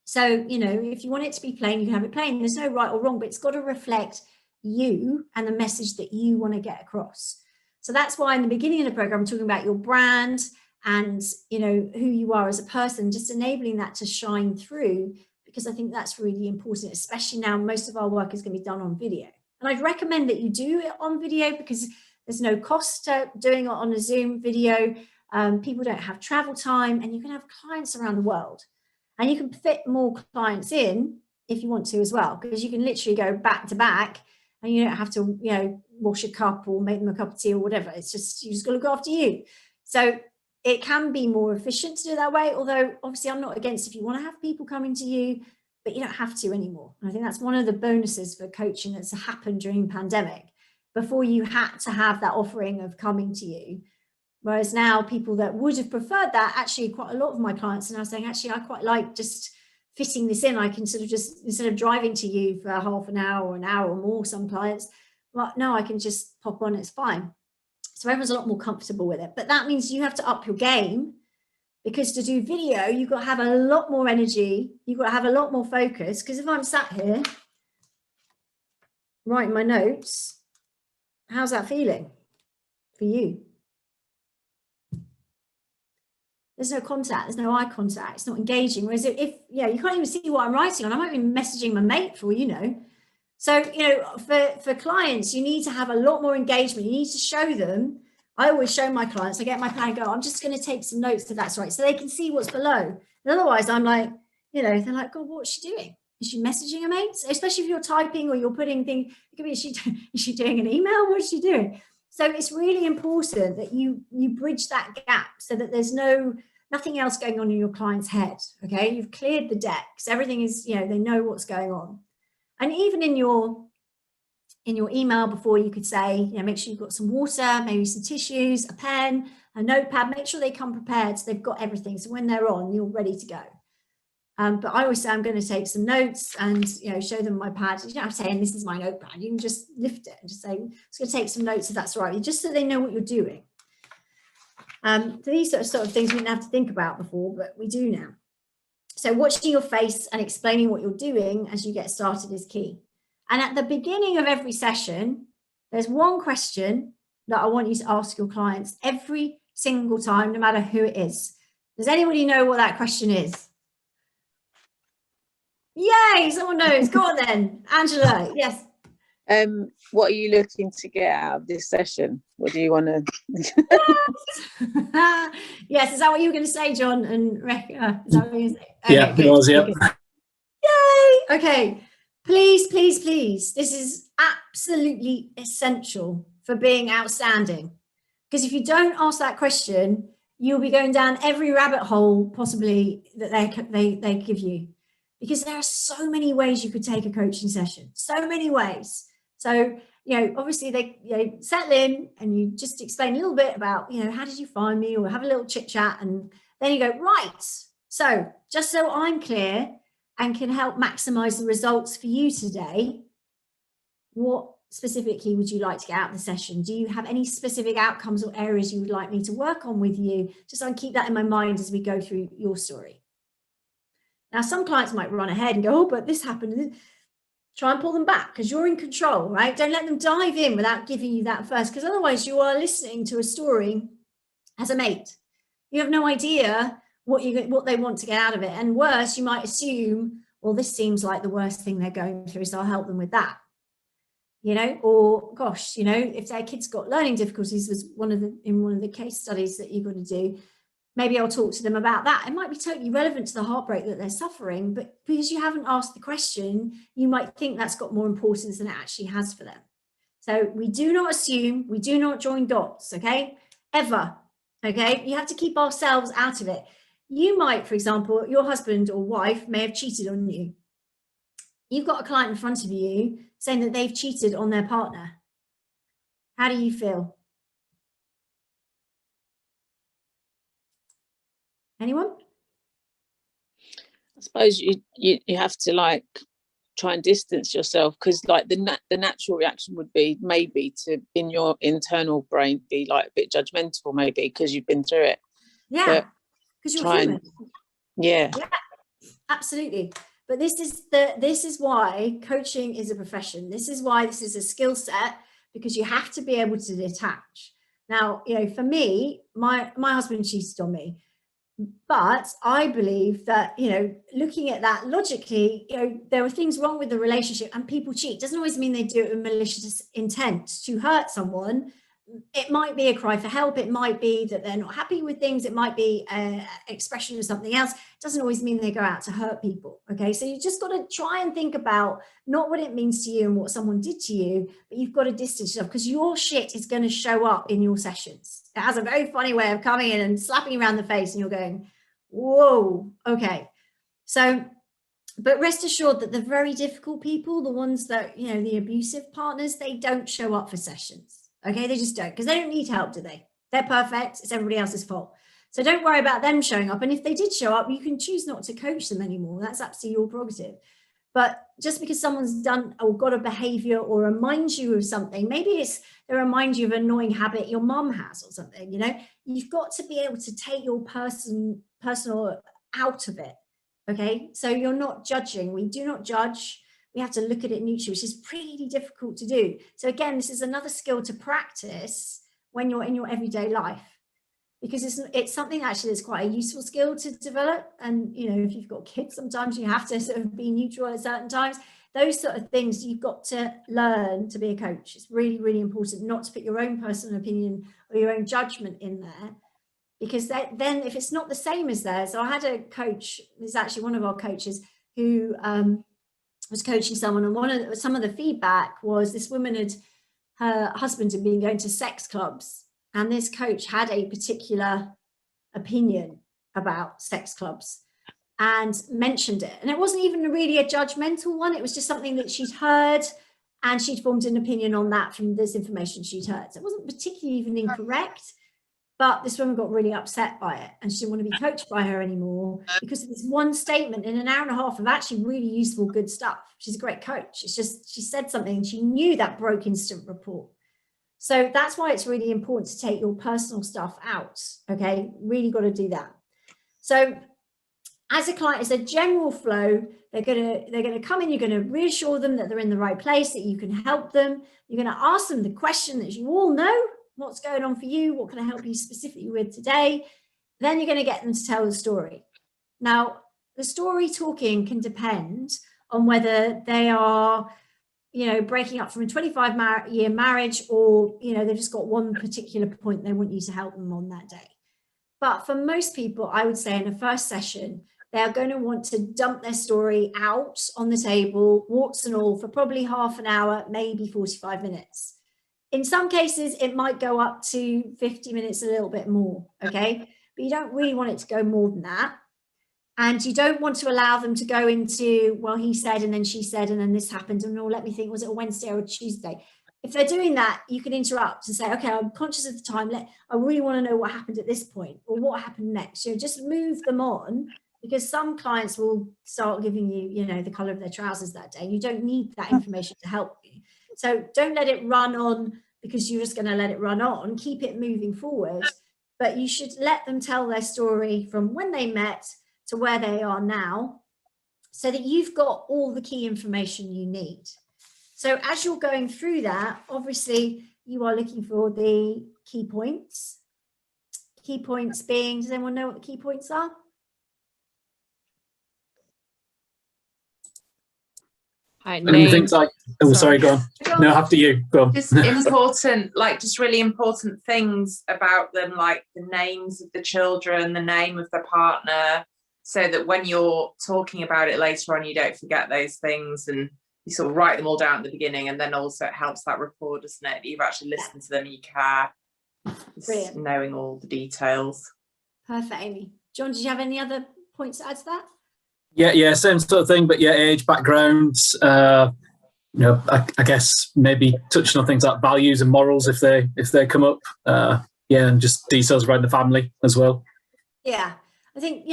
So, if you want it to be plain, you can have it plain. There's no right or wrong, but it's got to reflect you and the message that you want to get across. So that's why in the beginning of the program, I'm talking about your brand and, who you are as a person, just enabling that to shine through, because I think that's really important, especially now most of our work is going to be done on video. And I'd recommend that you do it on video, because there's no cost to doing it on a Zoom video. People don't have travel time, and you can have clients around the world, and you can fit more clients in if you want to as well, because you can literally go back to back and you don't have to, wash a cup or make them a cup of tea or whatever. It's just, you just got to look after you. So it can be more efficient to do that way. Although obviously I'm not against if you want to have people coming to you, but you don't have to anymore. And I think that's one of the bonuses for coaching that's happened during the pandemic. Before, you had to have that offering of coming to you. Whereas now, people that would have preferred that, actually quite a lot of my clients are now saying, actually, I quite like just fitting this in. I can sort of just, instead of driving to you for half an hour or an hour or more, some clients, well, no, I can just pop on, it's fine. So everyone's a lot more comfortable with it. But that means you have to up your game, because to do video, you've got to have a lot more energy. You've got to have a lot more focus. Because if I'm sat here writing my notes, how's that feeling for you? There's no contact, there's no eye contact, it's not engaging. Whereas if you can't even see what I'm writing on, I might be messaging my mate for, So, for clients, you need to have a lot more engagement. You need to show them. I always show my clients, I get my plan and go, I'm just going to take some notes if that's right, so they can see what's below. And otherwise, I'm like, they're like, God, what's she doing? Is she messaging her mates? Especially if you're typing or you're putting things, it could be, is she doing an email? What's she doing? So it's really important that you bridge that gap so that there's nothing else going on in your client's head. Okay, you've cleared the decks. Everything is, they know what's going on. And even in your email before, you could say, make sure you've got some water, maybe some tissues, a pen, a notepad. Make sure they come prepared so they've got everything. So when they're on, you're ready to go. But I always say I'm going to take some notes and, you know, show them my pad. You don't have to say, and this is my notepad. You can just lift it and just say, I'm just going to take some notes if that's all right, just so they know what you're doing. So these sort of things we didn't have to think about before, but we do now. So watching your face and explaining what you're doing as you get started is key. And at the beginning of every session, there's one question that I want you to ask your clients every single time, no matter who it is. Does anybody know what that question is? Yay, someone knows. Go on then. Angela, yes. What are you looking to get out of this session? What do you want to? Yes, is that what you were going to say, John and Rebecca? Is that what you were going to say? Okay, Yeah, good. it was, yeah. Okay. Yay. Okay. Please, please, please. This is absolutely essential for being outstanding. Because if you don't ask that question, you'll be going down every rabbit hole possibly that they give you. Because there are so many ways you could take a coaching session, so many ways. So, you know, obviously they settle in and you just explain a little bit about, you know, how did you find me, or have a little chit chat, and then you go, right. So just so I'm clear and can help maximize the results for you today, what specifically would you like to get out of the session? Do you have any specific outcomes or areas you would like me to work on with you? Just so I can keep that in my mind as we go through your story. Now, some clients might run ahead and go, oh, but this happened. Try and pull them back because you're in control, right? Don't let them dive in without giving you that first, because otherwise you are listening to a story as a mate. You have no idea what they want to get out of it. And worse, you might assume, well, this seems like the worst thing they're going through, so I'll help them with that. You know, or gosh, you know, if their kid's got learning difficulties, was in one of the case studies that you've got to do, maybe I'll talk to them about that. It might be totally relevant to the heartbreak that they're suffering, but because you haven't asked the question, you might think that's got more importance than it actually has for them. So we do not assume, we do not join dots, okay? Ever, okay? You have to keep ourselves out of it. You might, for example, your husband or wife may have cheated on you. You've got a client in front of you saying that they've cheated on their partner. How do you feel? Anyone? I suppose you have to like try and distance yourself, because like the natural reaction would be maybe to, in your internal brain, be like a bit judgmental, maybe because you've been through it. Yeah, because you're human. Yeah, absolutely. But this is why coaching is a profession. This is why this is a skill set, because you have to be able to detach. Now, you know, for me, my husband cheated on me. But I believe that, you know, looking at that logically, you know, there are things wrong with the relationship, and people cheat. Doesn't always mean they do it with malicious intent to hurt someone. It might be a cry for help. It might be that they're not happy with things. It might be an expression of something else. It doesn't always mean they go out to hurt people. Okay, so you just got to try and think about not what it means to you and what someone did to you, but you've got to distance yourself, because your shit is going to show up in your sessions. It has a very funny way of coming in and slapping you around the face, and you're going, whoa, okay. So, but rest assured that the very difficult people, the ones that, you know, the abusive partners, they don't show up for sessions. Okay, they just don't, because they don't need help, do they? They're perfect. It's everybody else's fault. So don't worry about them showing up. And if they did show up, you can choose not to coach them anymore. That's absolutely your prerogative. But just because someone's done or got a behavior or reminds you of something, maybe it's they remind you of an annoying habit your mum has or something, you know, you've got to be able to take your personal out of it. Okay, so you're not judging. We do not judge. We have to look at it neutrally, which is pretty difficult to do. So again, this is another skill to practice when you're in your everyday life, because it's something actually that's quite a useful skill to develop. And, you know, if you've got kids, sometimes you have to sort of be neutral at certain times. Those sort of things you've got to learn to be a coach. It's really, really important not to put your own personal opinion or your own judgment in there, because then if it's not the same as theirs. So I had a coach, it's actually one of our coaches, who was coaching someone, and some of the feedback was this woman her husband had been going to sex clubs, and this coach had a particular opinion about sex clubs and mentioned it. And it wasn't even really a judgmental one. It was just something that she'd heard, and she'd formed an opinion on that from this information she'd heard. So it wasn't particularly even incorrect, But this woman got really upset by it, and she didn't want to be coached by her anymore because of this one statement in an hour and a half of actually really useful, good stuff. She's a great coach. It's just, she said something and she knew that broke instant rapport. So that's why it's really important to take your personal stuff out. Okay, really got to do that. So as a client, it's a general flow. They're gonna come in. You're going to reassure them that they're in the right place, that you can help them. You're going to ask them the question that you all know. What's going on for you? What can I help you specifically with today? Then you're going to get them to tell the story. Now, the story talking can depend on whether they are, breaking up from a 25-year marriage, or, they've just got one particular point they want you to help them on that day. But for most people, I would say in a first session, they're going to want to dump their story out on the table, warts and all, for probably half an hour, maybe 45 minutes. In some cases, it might go up to 50 minutes, a little bit more, okay? But you don't really want it to go more than that. And you don't want to allow them to go into, well, he said, and then she said, and then this happened, and let me think, was it a Wednesday or a Tuesday? If they're doing that, you can interrupt and say, okay, I'm conscious of the time. I really want to know what happened at this point, or what happened next. Just move them on, because some clients will start giving you, the color of their trousers that day. You don't need that information to help you. So don't let it run on because you're just going to let it run on. Keep it moving forward. But you should let them tell their story from when they met to where they are now, so that you've got all the key information you need. So as you're going through that, obviously you are looking for the key points. Key points being, does anyone know what the key points are? Things like, sorry, go on. No, after you, go on. Just important, just really important things about them, like the names of the children, the name of the partner, so that when you're talking about it later on, you don't forget those things, and you sort of write them all down at the beginning. And then also it helps that rapport, doesn't it? You've actually listened to them, you care. Brilliant. Knowing all the details. Perfect, Amy. John, did you have any other points to add to that? Yeah, same sort of thing, but age, backgrounds, I guess maybe touching on things like values and morals if they come up. And just details around the family as well. Yeah, I think,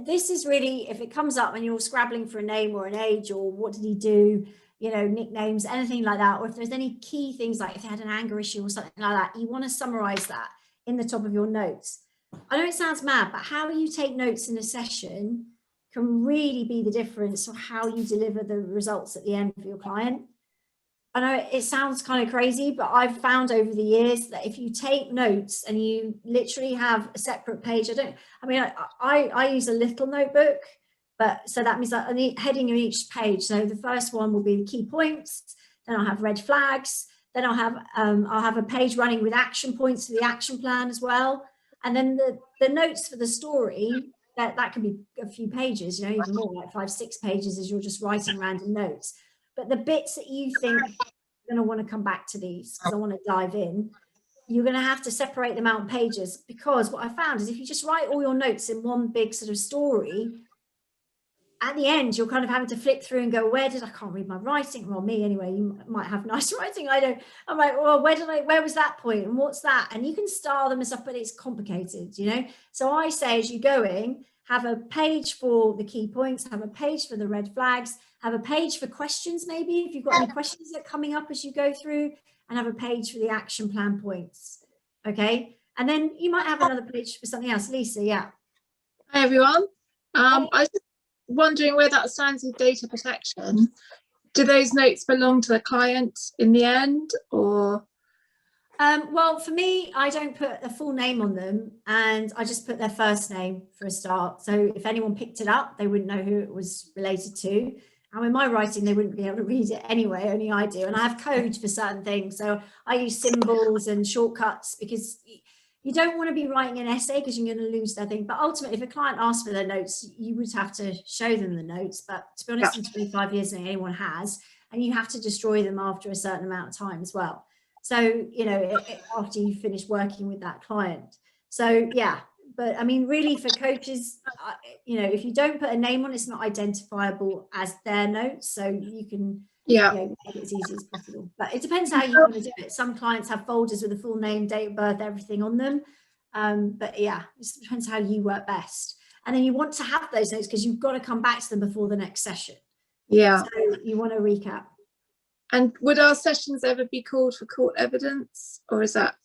this is really, if it comes up and you're scrabbling for a name or an age, or what did he do, nicknames, anything like that, or if there's any key things, like if they had an anger issue or something like that, you want to summarize that in the top of your notes. I know it sounds mad, but how you take notes in a session can really be the difference for how you deliver the results at the end for your client. I know it sounds kind of crazy, but I've found over the years that if you take notes and you literally have a separate page, I use a little notebook, but so that means that a heading in each page. So the first one will be the key points, then I'll have red flags, then I'll have a page running with action points for the action plan as well. And then the notes for the story, that can be a few pages, even more, like 5-6 pages, as you're just writing random notes. But the bits that you think you're going to want to come back to these, because I want to dive in, you're going to have to separate them out in pages, because what I found is if you just write all your notes in one big sort of story, at the end, you're kind of having to flip through and go, I can't read my writing. Well, me anyway, you might have nice writing. I don't. I'm like, well, where was that point? And what's that? And you can style them and stuff, but it's complicated, So I say, as you're going, have a page for the key points, have a page for the red flags, have a page for questions, maybe if you've got any questions that are coming up as you go through, and have a page for the action plan points. Okay. And then you might have another page for something else. Lisa, yeah. Hi, everyone. I was just wondering where that stands with data protection. Do those notes belong to the client in the end, or? Well, for me, I don't put a full name on them, and I just put their first name for a start. So if anyone picked it up, they wouldn't know who it was related to. And in my writing, they wouldn't be able to read it anyway, only I do. And I have code for certain things. So I use symbols and shortcuts, because you don't want to be writing an essay because you're going to lose that thing. But ultimately, if a client asks for their notes, you would have to show them the notes. But to be honest, in 25 years, anyone has, and you have to destroy them after a certain amount of time as well. So, after you finish working with that client. So, yeah, but I mean, really for coaches, if you don't put a name on, it's not identifiable as their notes. So you can make it as easy as possible. But it depends how you want to do it. Some clients have folders with a full name, date of birth, everything on them. But yeah, it depends how you work best. And then you want to have those notes because you've got to come back to them before the next session. Yeah. So you want to recap. And would our sessions ever be called for court evidence, or is that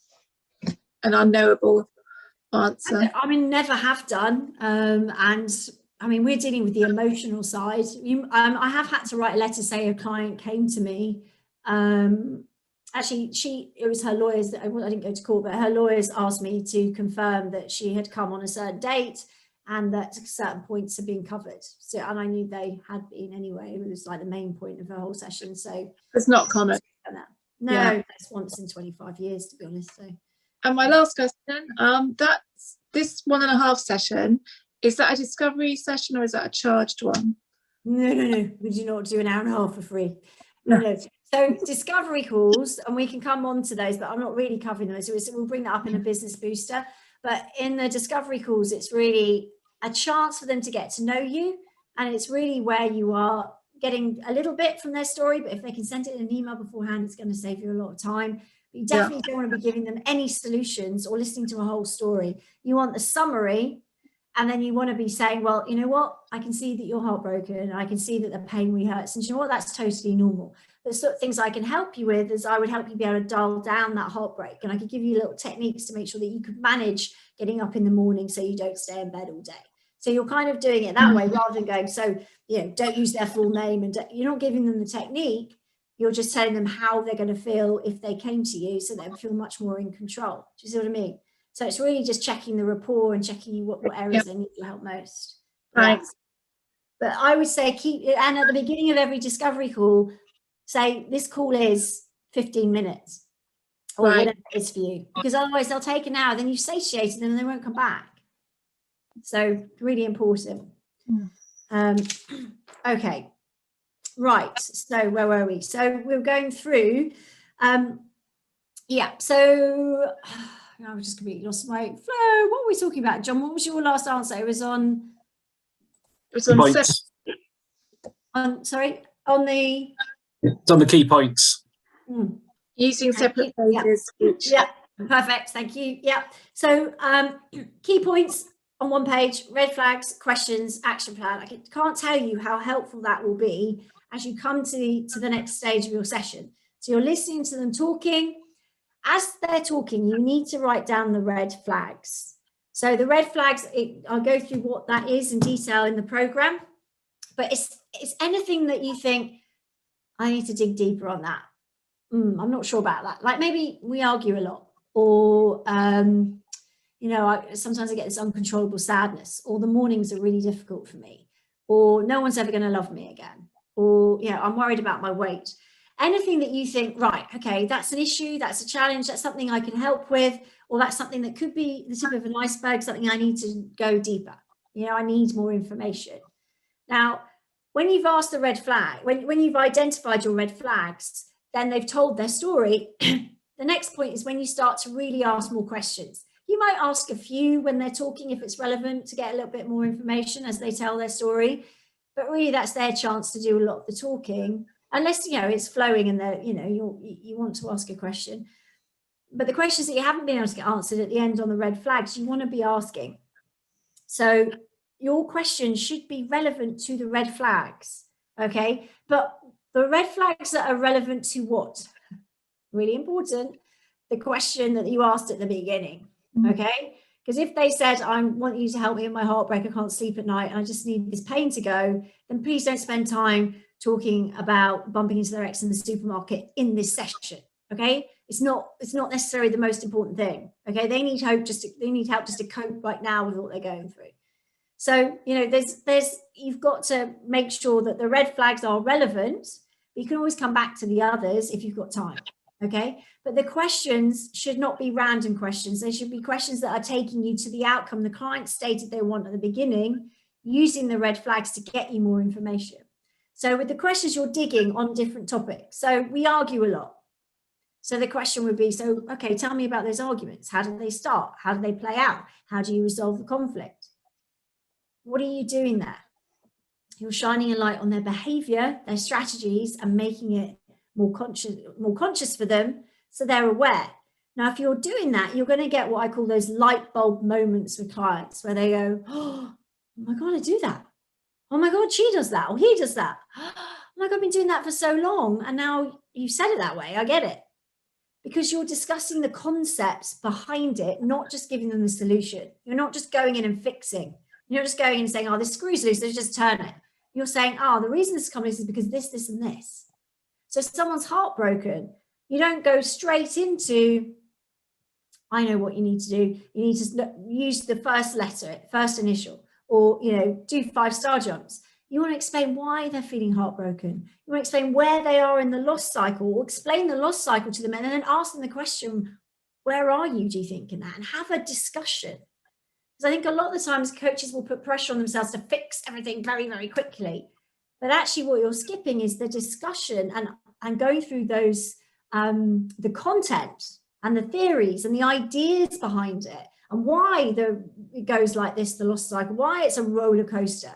an unknowable answer? I mean, never have done. And I mean, we're dealing with the emotional side. I have had to write a letter, say a client came to me. Actually, it was her lawyers that I didn't go to court, but her lawyers asked me to confirm that she had come on a certain date and that certain points had been covered. So, and I knew they had been anyway. It was like the main point of the whole session. So It's not common. No, Yeah. that's once in 25 years, to be honest. So. And my last question, that's this 1.5 session, is that a discovery session or is that a charged one? No. We do not do an hour and a half for free. No. So discovery calls, and we can come on to those, but I'm not really covering those. So we'll bring that up in a business booster. But in the discovery calls, it's really a chance for them to get to know you. And it's really where you are getting a little bit from their story. But if they can send it in an email beforehand, it's going to save you a lot of time. But you definitely don't want to be giving them any solutions or listening to a whole story. You want the summary. And then you want to be saying, well, you know what? I can see that you're heartbroken. I can see that the pain really hurts. And you know what? That's totally normal. The sort of things I can help you with is I would help you be able to dial down that heartbreak. And I could give you little techniques to make sure that you could manage getting up in the morning so you don't stay in bed all day. So you're kind of doing it that way rather than going, so, you know, don't use their full name. And you're not giving them the technique. You're just telling them how they're going to feel if they came to you so they'll feel much more in control. Do you see what I mean? So it's really just checking the rapport and checking what areas they need your help most. Right. But I would say and at the beginning of every discovery call, say this call is 15 minutes or whatever it is for you, because otherwise they'll take an hour, then you've satiated them and they won't come back. So really important. Okay. Right. So where were we? So we're going through, so I've just completely lost my flow. What were we talking about, John? What was your last answer? It was on. Points. Sorry, on the. It's on the key points. Using separate pages each. Yeah, perfect. Thank you. Yeah. So key points on one page, red flags, questions, action plan. I can't tell you how helpful that will be as you come to the next stage of your session. So you're listening to them talking. As they're talking, you need to write down the red flags. So the red flags, I'll go through what that is in detail in the program, but it's anything that you think, I need to dig deeper on that. I'm not sure about that. Like maybe we argue a lot, or, sometimes I get this uncontrollable sadness, or the mornings are really difficult for me, or no one's ever going to love me again, or, I'm worried about my weight. Anything that you think, right, okay, that's an issue, that's a challenge, that's something I can help with, or that's something that could be the tip of an iceberg, something I need to go deeper. I need more information. Now, when you've asked the red flag, when you've identified your red flags, then they've told their story. The next point is when you start to really ask more questions. You might ask a few when they're talking if it's relevant to get a little bit more information as they tell their story, but really that's their chance to do a lot of the talking. Unless, it's flowing and you want to ask a question. But the questions that you haven't been able to get answered at the end on the red flags, you want to be asking. So your question should be relevant to the red flags, okay? But the red flags that are relevant to what? Really important, the question that you asked at the beginning, okay? Because if they said, I want you to help me with my heartbreak, I can't sleep at night, and I just need this pain to go, then please don't spend time talking about bumping into their ex in the supermarket in this session. Okay, it's not necessarily the most important thing. Okay, they need help just to cope right now with what they're going through. So you've got to make sure that the red flags are relevant. But you can always come back to the others if you've got time. Okay, but the questions should not be random questions. They should be questions that are taking you to the outcome the client stated they want at the beginning, using the red flags to get you more information. So with the questions, you're digging on different topics. So we argue a lot. So the question would be, okay, tell me about those arguments. How did they start? How do they play out? How do you resolve the conflict? What are you doing there? You're shining a light on their behavior, their strategies, and making it more conscious for them so they're aware. Now, if you're doing that, you're going to get what I call those light bulb moments with clients where they go, oh my God, I do that. Oh my God, she does that, or he does that. Oh my God, I've been doing that for so long. And now you said it that way. I get it. Because you're discussing the concepts behind it, not just giving them the solution. You're not just going in and fixing. You're not just going in and saying, oh, this screw's loose, let's just turn it. You're saying, oh, the reason this is coming is because this, this, and this. So if someone's heartbroken, you don't go straight into, I know what you need to do. You need to use the first letter, first initial, or, you know, do 5-star jumps. You want to explain why they're feeling heartbroken. You want to explain where they are in the loss cycle, or explain the loss cycle to them, and then ask them the question, where are you, do you think, in that? And have a discussion. Because I think a lot of the times coaches will put pressure on themselves to fix everything very, very quickly. But actually what you're skipping is the discussion and going through those, the content and the theories and the ideas behind it, and why it goes like this, the loss cycle, why it's a roller coaster.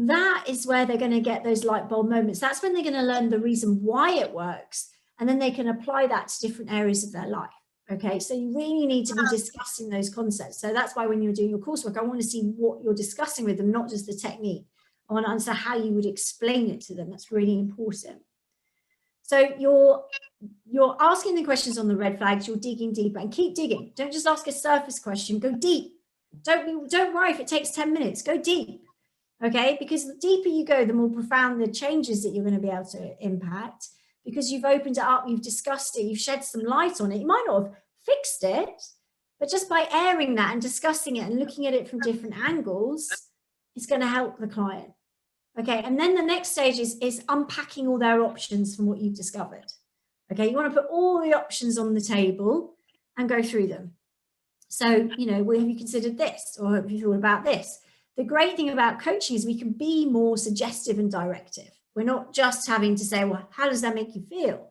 That is where they're going to get those light bulb moments. That's when they're going to learn the reason why it works, and then they can apply that to different areas of their life. Okay, so you really need to be discussing those concepts. So that's why when you're doing your coursework, I want to see what you're discussing with them, not just the technique. I want to understand how you would explain it to them. That's really important. So you're asking the questions on the red flags, you're digging deeper, and keep digging. Don't just ask a surface question, go deep. Don't worry if it takes 10 minutes, go deep. Okay, because the deeper you go, the more profound the changes that you're going to be able to impact, because you've opened it up, you've discussed it, you've shed some light on it. You might not have fixed it, but just by airing that and discussing it and looking at it from different angles, it's going to help the client. Okay, and then the next stage is unpacking all their options from what you've discovered. Okay, you want to put all the options on the table and go through them. So, you know, well, have you considered this, or have you thought about this? The great thing about coaching is we can be more suggestive and directive. We're not just having to say, well, how does that make you feel?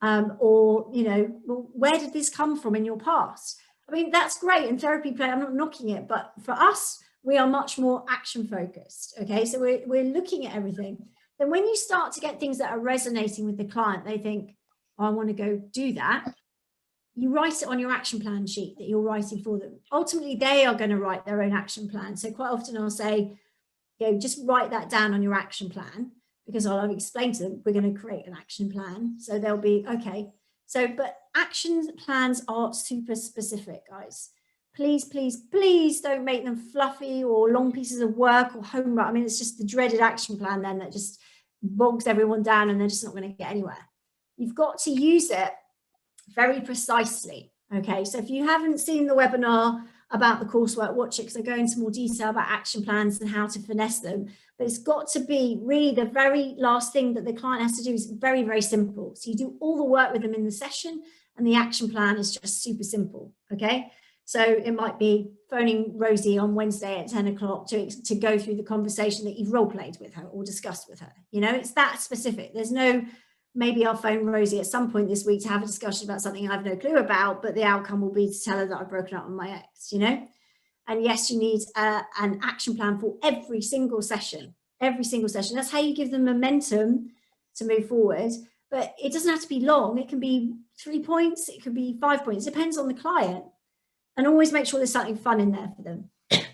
Or, you know, well, where did this come from in your past? I mean, that's great. And therapy play, I'm not knocking it, but for us, we are much more action focused. Okay, so we're looking at everything. Then when you start to get things that are resonating with the client, they think, oh, I want to go do that. You write it on your action plan sheet that you're writing for them. Ultimately, they are going to write their own action plan. So quite often I'll say, you know, just write that down on your action plan, because I'll explain to them, we're going to create an action plan. So they'll be, okay. So, but action plans are super specific, guys. Please, please, please don't make them fluffy or long pieces of work or homework. I mean, it's just the dreaded action plan then that just bogs everyone down and they're just not going to get anywhere. You've got to use it very precisely. Okay, so if you haven't seen the webinar about the coursework, watch it, because I go into more detail about action plans and how to finesse them. But it's got to be really the very last thing that the client has to do is very, very simple. So you do all the work with them in the session, and the action plan is just super simple. Okay, so it might be phoning Rosie on Wednesday at 10 o'clock to go through the conversation that you've role played with her or discussed with her. You know, it's that specific. There's no, maybe I'll phone Rosie at some point this week to have a discussion about something I have no clue about, but the outcome will be to tell her that I've broken up with my ex, you know? And yes, you need an action plan for every single session. That's how you give them momentum to move forward. But it doesn't have to be long. It can be 3 points. It could be 5 points. It depends on the client. And always make sure there's something fun in there for them.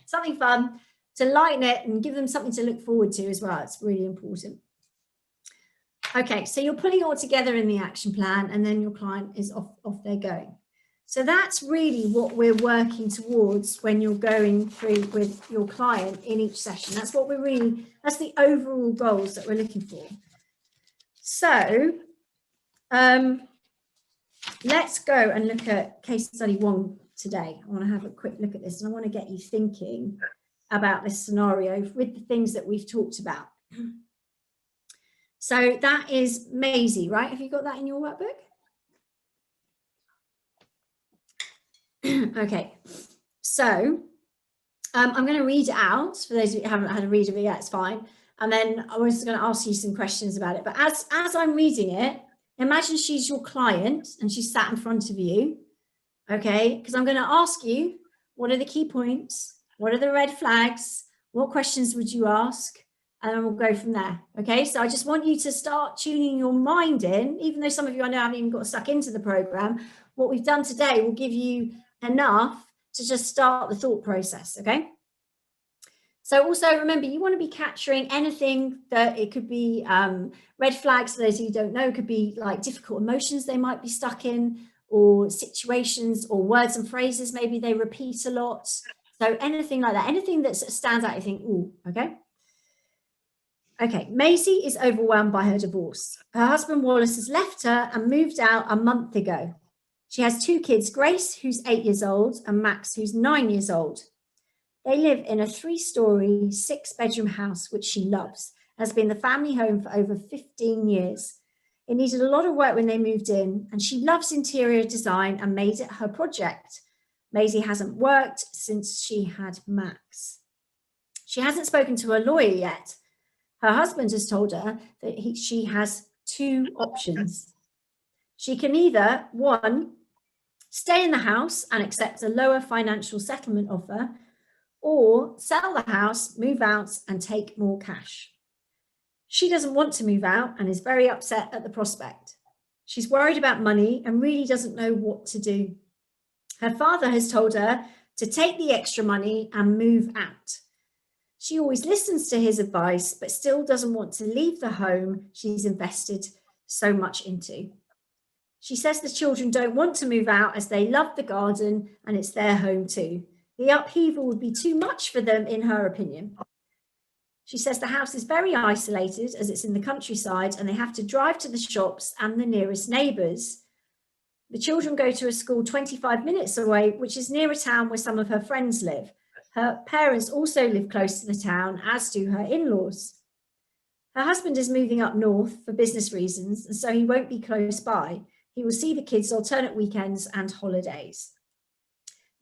Something fun to lighten it and give them something to look forward to as well. It's really important. Okay, so you're putting it all together in the action plan, and then your client is off they're going. So that's really what we're working towards when you're going through with your client in each session. That's what that's the overall goals that we're looking for. So let's go and look at case study 1 today. I want to have a quick look at this, and I want to get you thinking about this scenario with the things that we've talked about. So that is Maisie, right? Have you got that in your workbook? Okay, so I'm going to read it out for those of you who haven't had a read of it yet. It's fine. And then I was going to ask you some questions about it. But as I'm reading it, imagine she's your client and she's sat in front of you. Okay, because I'm going to ask you, what are the key points? What are the red flags? What questions would you ask? and then we'll go from there. Okay, so I just want you to start tuning your mind in, even though some of you I know haven't even got stuck into the program. What we've done today will give you enough to just start the thought process. Okay. So also remember, you want to be capturing anything that it could be red flags. For those of you who don't know, could be like difficult emotions they might be stuck in, or situations or words and phrases maybe they repeat a lot. So anything like that, anything that stands out, you think, ooh, okay. Okay, Maisie is overwhelmed by her divorce. Her husband Wallace has left her and moved out a month ago. She has 2 kids, Grace, who's 8 years old, and Max, who's 9 years old. They live in a 3-story, 6-bedroom house, which she loves, has been the family home for over 15 years. It needed a lot of work when they moved in, and she loves interior design and made it her project. Maisie hasn't worked since she had Max. She hasn't spoken to her lawyer yet. Her husband has told her that she has 2 options. She can either, 1, stay in the house and accept a lower financial settlement offer, or sell the house, move out, and take more cash. She doesn't want to move out and is very upset at the prospect. She's worried about money and really doesn't know what to do. Her father has told her to take the extra money and move out. She always listens to his advice, but still doesn't want to leave the home she's invested so much into. She says the children don't want to move out as they love the garden and it's their home too. The upheaval would be too much for them, in her opinion. She says the house is very isolated as it's in the countryside and they have to drive to the shops and the nearest neighbours. The children go to a school 25 minutes away, which is near a town where some of her friends live. Her parents also live close to the town, as do her in-laws. Her husband is moving up north for business reasons, and so he won't be close by. He will see the kids alternate weekends and holidays.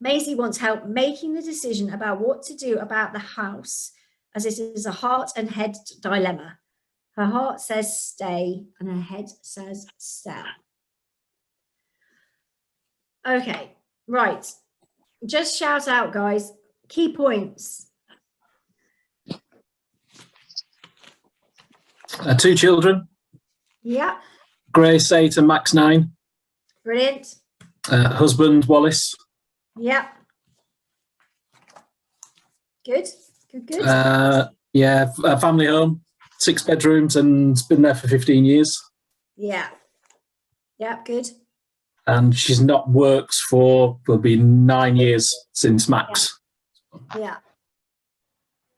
Maisie wants help making the decision about what to do about the house, as it is a heart and head dilemma. Her heart says stay and her head says sell. Okay, right. Just shout out, guys. Key points. 2 children. Yeah. Grace 8 and Max 9. Brilliant. Husband Wallace. Yeah. Good. Good. Yeah, a family home, 6 bedrooms, and it's been there for 15 years. Yeah. Yeah, good. And she's not worked for, will be 9 years since Max. Yeah.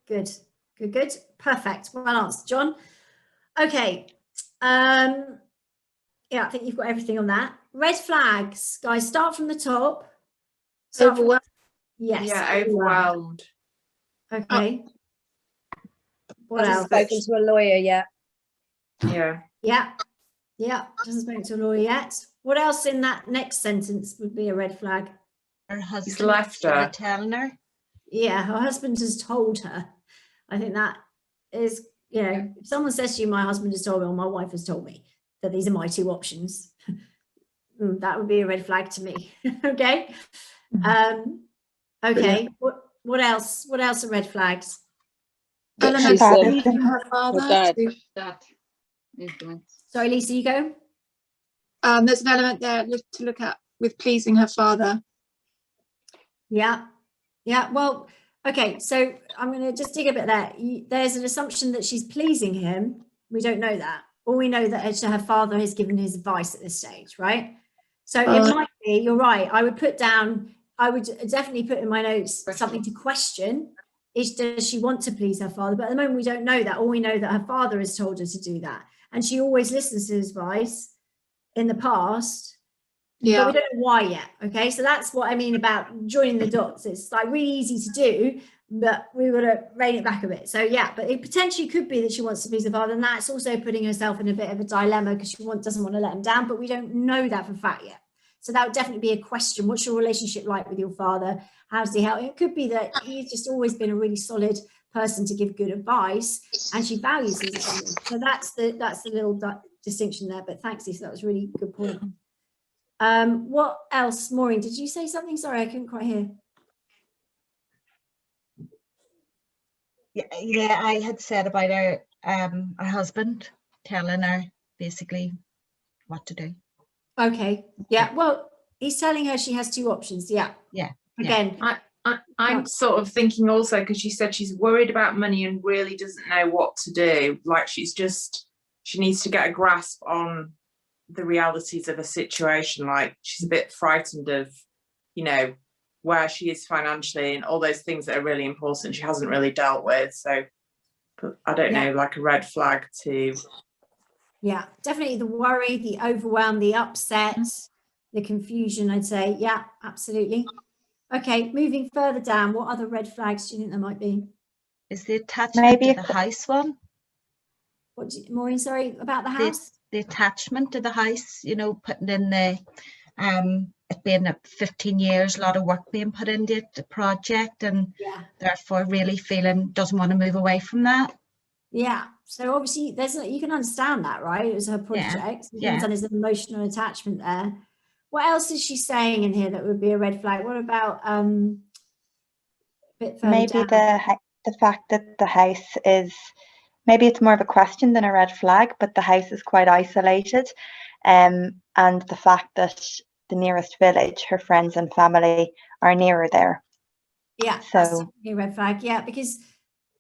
Good. Good, good. Perfect. Well answered, John. Okay. Yeah, I think you've got everything on that. Red flags. Guys, start from the top. Overwhelmed. Yes. Yeah, overwhelmed. Okay. What Hasn't else? spoken to a lawyer yet. Yeah. Yeah. Yeah. Hasn't spoken to a lawyer yet. What else in that next sentence would be a red flag? Her husband left her. telling her. Yeah, her husband has told her. I think that is, you know, if someone says to you, my husband has told me or my wife has told me that these are my 2 options, that would be a red flag to me. Okay. Okay. What else? What else are red flags? Elements She's, of pleasing her father. dad. That influence. Sorry, Lisa, you go. There's an element there to look at with pleasing her father. Yeah. Yeah. Well, okay. So I'm going to just dig a bit there. There's an assumption that she's pleasing him. We don't know that. All we know that her father has given his advice at this stage, right? So it might be, you're right. I would definitely put in my notes something to question. Does she want to please her father? But at the moment, we don't know that. All we know that her father has told her to do that. And she always listens to his advice in the past. Yeah. But we don't know why yet. Okay, so that's what I mean about joining the dots. It's like really easy to do, but we've got to rein it back a bit. So yeah, but it potentially could be that she wants to please her father, and that's also putting herself in a bit of a dilemma because she doesn't want to let him down, but we don't know that for a fact yet. So that would definitely be a question. What's your relationship like with your father? How does he help? It could be that he's just always been a really solid person to give good advice, and she values his opinion. So that's the little distinction there. But thanks, Lisa. That was a really good point. What else? Maureen, did you say something? Sorry, I couldn't quite hear. Yeah, I had said about her husband telling her basically what to do. Okay. Yeah. Well, he's telling her she has two options. Yeah. Yeah. Again. I'm sort of thinking also, because she said she's worried about money and really doesn't know what to do. Like she needs to get a grasp on the realities of a situation. Like she's a bit frightened of, you know, where she is financially and all those things that are really important she hasn't really dealt with. So I don't know, like a red flag to... Yeah, definitely the worry, the overwhelm, the upset, the confusion, I'd say. Yeah, absolutely. Okay, moving further down, what other red flags do you think there might be? Is the attachment to the house one? What, Maureen, sorry, about the house? The attachment to the house, you know, putting in the, it being 15 years, a lot of work being put into it, the project, and therefore really feeling doesn't want to move away from that. Yeah, so obviously you can understand that, right? It was her project. Yeah. There's an emotional attachment there. What else is she saying in here that would be a red flag? What about a bit further maybe down? the fact that the house is, maybe it's more of a question than a red flag, but the house is quite isolated, and the fact that the nearest village, her friends and family, are nearer there. Yeah, so that's a red flag. Yeah, because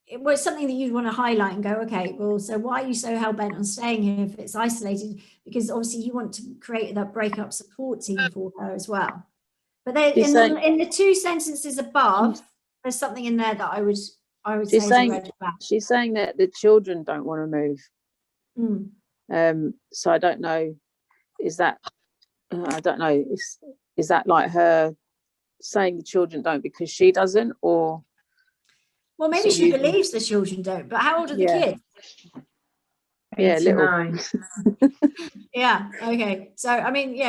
it was something that you'd want to highlight and go, okay, well, so why are you so hell-bent on staying here if it's isolated? Because obviously you want to create that breakup support team for her as well. But then in the two sentences above, there's something in there that I would say is a red flag. She's saying that the children don't want to move. So I don't know, is that is that like her saying the children don't because she doesn't, or? Well, maybe she believes the children don't, but how old are the kids? Yeah, little. Yeah, okay. So, I mean,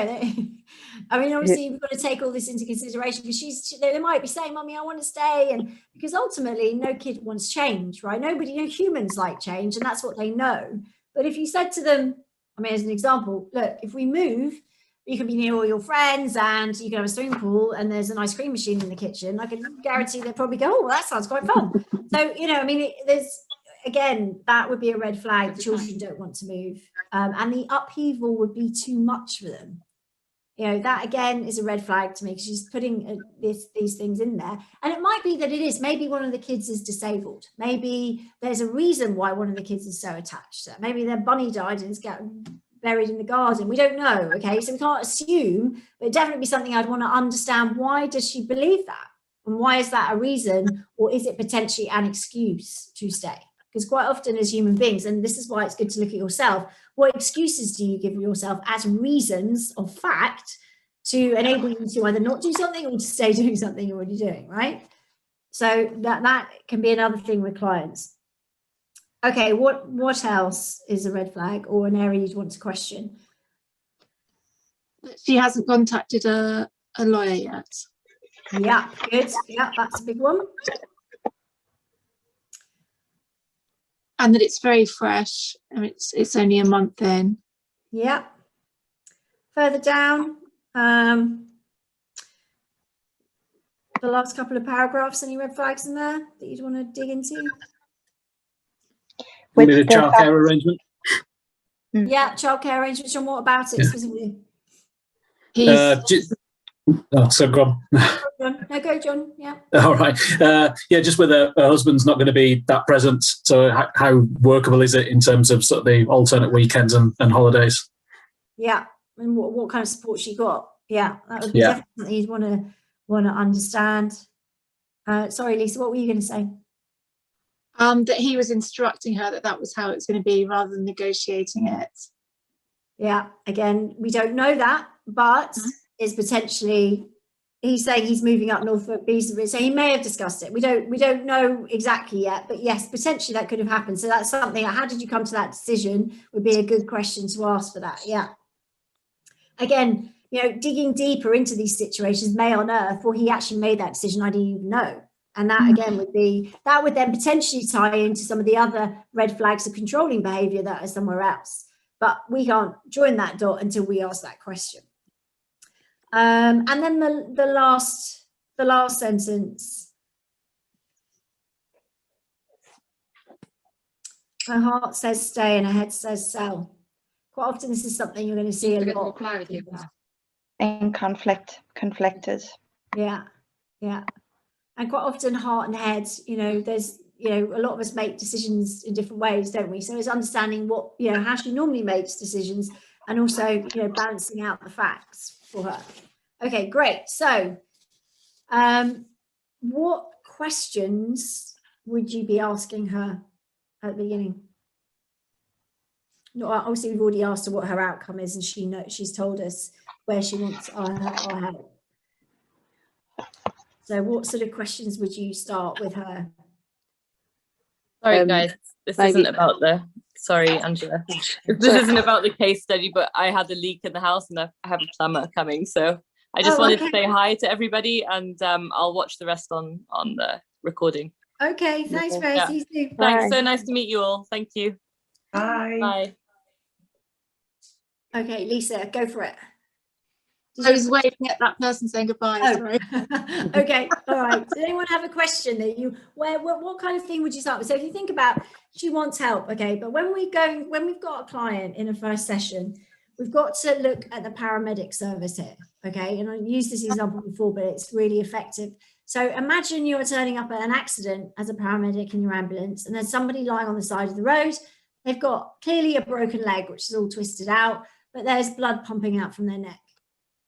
obviously you've got to take all this into consideration because they might be saying, Mummy, I want to stay. And because ultimately no kid wants change, right? Humans like change, and that's what they know. But if you said to them, I mean, as an example, look, if we move, you can be near all your friends and you can have a swimming pool and there's an ice cream machine in the kitchen, I can guarantee they'll probably go, oh, well, that sounds quite fun. So, again, that would be a red flag. The children don't want to move. And the upheaval would be too much for them. That again is a red flag to me because she's putting these things in there. And it might be that it is. Maybe one of the kids is disabled. Maybe there's a reason why one of the kids is so attached. So maybe their bunny died and is buried in the garden. We don't know. Okay, so we can't assume, but it'd definitely be something I'd want to understand. Why does she believe that? And why is that a reason? Or is it potentially an excuse to stay? Because quite often as human beings, and this is why it's good to look at yourself, what excuses do you give yourself as reasons of fact to enable you to either not do something or to stay doing something you're already doing, right? So that can be another thing with clients. Okay, what else is a red flag or an area you'd want to question? She hasn't contacted a lawyer yet. Yeah, good. Yeah, that's a big one. And that it's very fresh. I mean, it's only a month in. Yeah. Further down, the last couple of paragraphs, any red flags in there that you'd want to dig into? With the childcare arrangement? Yeah, childcare arrangements. John, what about it specifically? So go on. No, go, John. Yeah. All right. Just whether her husband's not going to be that present. So how workable is it in terms of sort of the alternate weekends and holidays? Yeah. And what kind of support she got? Yeah, that would be definitely you'd want to understand. Sorry, Lisa, what were you going to say? That he was instructing her that was how it's going to be rather than negotiating it. Yeah, again, we don't know that, but is potentially, he's saying he's moving up Norfolk Beasley, so he may have discussed it. We don't know exactly yet, but yes, potentially that could have happened. So that's something. How did you come to that decision? Would be a good question to ask for that. Yeah. Again, digging deeper into these situations may unearth, well, he actually made that decision. I didn't even know. And that again would then potentially tie into some of the other red flags of controlling behavior that are somewhere else. But we can't join that dot until we ask that question. And then the last sentence. Her heart says stay and her head says sell. Quite often this is something you're going to see To a get more lot. clarity of that. In conflicted. Yeah, yeah. And quite often heart and head, you know, there's, you know, a lot of us make decisions in different ways, don't we? So it's understanding what, you know, how she normally makes decisions and also, you know, balancing out the facts for her. Okay, great. So what questions would you be asking her at the beginning? No, obviously we've already asked her what her outcome is, and she's told us where she wants our help. So what sort of questions would you start with her? Sorry guys, this isn't about the, sorry Angela, this isn't about the case study, but I had a leak in the house and I have a plumber coming, so I just wanted to say hi to everybody, and I'll watch the rest on the recording. Okay, thanks Rose. Yeah. See you soon. Thanks, so nice to meet you all. Thank you. Bye. Bye. Okay, Lisa, go for it. I was waving at that person saying goodbye. Oh. Sorry. Okay, all right. Does anyone have a question that you, what kind of thing would you start with? So if you think about, she wants help, okay, but when we've got a client in a first session, we've got to look at the paramedic service here, okay? And I've used this example before, but it's really effective. So imagine you're turning up at an accident as a paramedic in your ambulance, and there's somebody lying on the side of the road. They've got clearly a broken leg, which is all twisted out, but there's blood pumping out from their neck.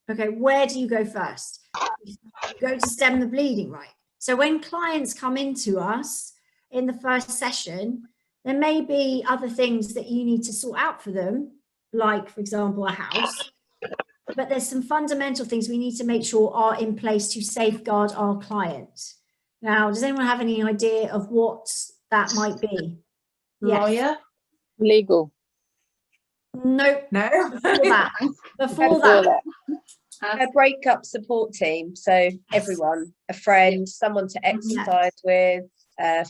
Okay, where do you go first? You go to stem the bleeding, right? So when clients come into us in the first session, there may be other things that you need to sort out for them, like, for example, a house. But there's some fundamental things we need to make sure are in place to safeguard our client. Now, does anyone have any idea of what that might be? Lawyer? Yes. Legal. Nope. No. Before that. A breakup support team, so everyone, a friend, someone to exercise with,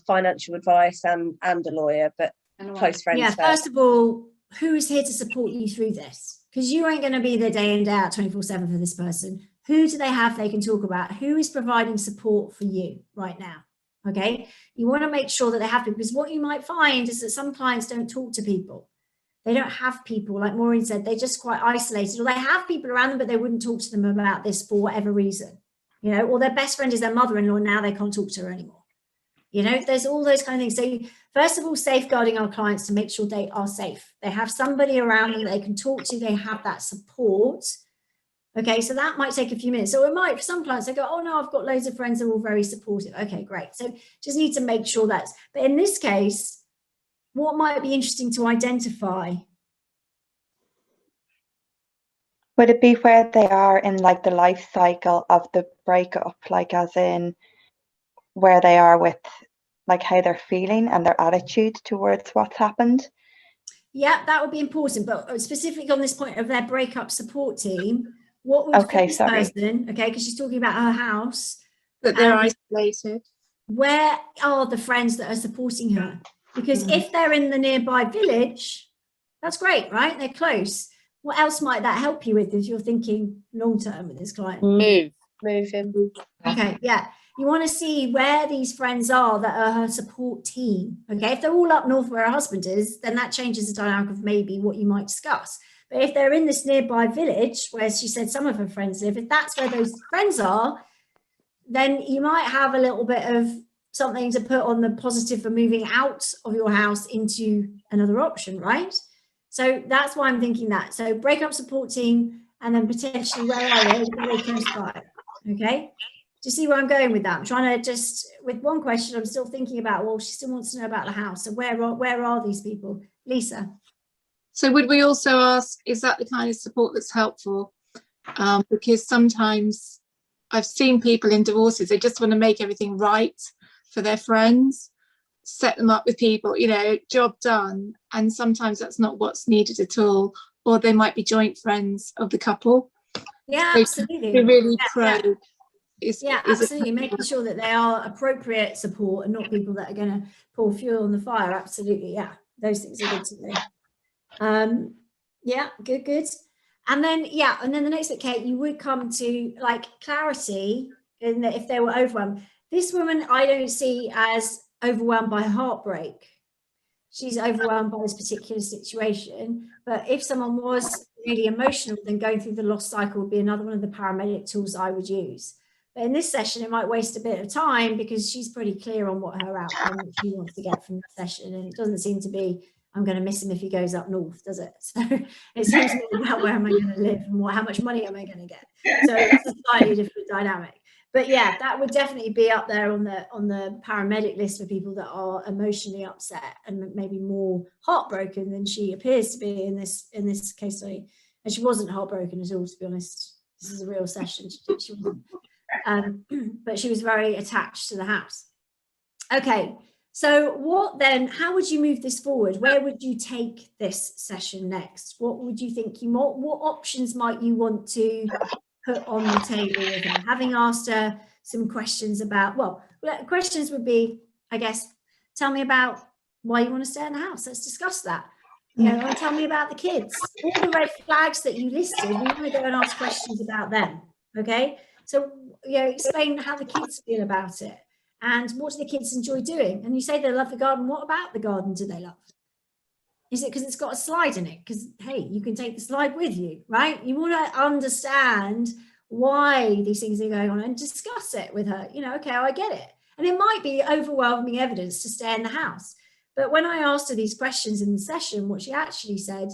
financial advice, and a lawyer, but close friends. Yeah, first of all, who is here to support you through this? Because you ain't going to be there day in, day out, 24/7 for this person. Who do they have they can talk about? Who is providing support for you right now? Okay, you want to make sure that they have people, because what you might find is that some clients don't talk to people. They don't have people, like Maureen said, they're just quite isolated, or they have people around them, but they wouldn't talk to them about this for whatever reason, you know, or their best friend is their mother-in-law, and now they can't talk to her anymore. You know, there's all those kind of things. So first of all, safeguarding our clients to make sure they are safe. They have somebody around them that they can talk to, they have that support. Okay, so that might take a few minutes. So it might, for some clients, they go, oh no, I've got loads of friends that are all very supportive. Okay, great. So just need to make sure that's, but in this case, what might be interesting to identify? Would it be where they are in like the life cycle of the breakup, like as in where they are with like how they're feeling and their attitude towards what's happened? Yeah, that would be important, but specifically on this point of their breakup support team, what would this person, okay, because she's talking about her house. That they're isolated. Where are the friends that are supporting her? Because if they're in the nearby village, that's great, right? They're close. What else might that help you with if you're thinking long-term with this client? Move him. Okay, yeah. You want to see where these friends are that are her support team. Okay, if they're all up north where her husband is, then that changes the dynamic of maybe what you might discuss. But if they're in this nearby village where she said some of her friends live, if that's where those friends are, then you might have a little bit of something to put on the positive for moving out of your house into another option, right? So that's why I'm thinking that. So breakup support team, and then potentially where are they? Very close by. Okay. Do you see where I'm going with that? I'm trying to just, with one question, I'm still thinking about, well, she still wants to know about the house. So where are these people? Lisa. So would we also ask, is that the kind of support that's helpful? Because sometimes I've seen people in divorces, they just want to make everything right for their friends, set them up with people, you know, job done. And sometimes that's not what's needed at all. Or they might be joint friends of the couple. Yeah, so absolutely. To really probe. Absolutely. Making sure that they are appropriate support and not people that are going to pour fuel on the fire. Absolutely. Yeah. Those things are good to know. Yeah, good. And then, and then the next bit, Kate, you would come to like clarity in that if they were overwhelmed. This woman I don't see as overwhelmed by heartbreak. she's overwhelmed by this particular situation. But if someone was really emotional, then going through the loss cycle would be another one of the paramedic tools I would use. But in this session, it might waste a bit of time because she's pretty clear on what her outcome she wants to get from the session. And it doesn't seem to be, I'm going to miss him if he goes up north, does it? So it seems more about where am I going to live and how much money am I going to get? So it's a slightly different dynamic. But yeah, that would definitely be up there on the paramedic list for people that are emotionally upset and maybe more heartbroken than she appears to be in this case study. And she wasn't heartbroken at all, to be honest. This is a real session. She wasn't. But she was very attached to the house. Okay, so what then, how would you move this forward? Where would you take this session next? What would you think what options might you want to put on the table with her? Having asked her some questions about, well, questions would be, I guess, tell me about why you want to stay in the house. Let's discuss that. You know, and tell me about the kids. All the red flags that you listed, we want to go and ask questions about them. Okay, so you know, explain how the kids feel about it and what do the kids enjoy doing. And you say they love the garden. What about the garden do they love? Is it because it's got a slide in it? Because, hey, you can take the slide with you, right? You want to understand why these things are going on and discuss it with her. You know, okay, I get it. And it might be overwhelming evidence to stay in the house. But when I asked her these questions in the session, what she actually said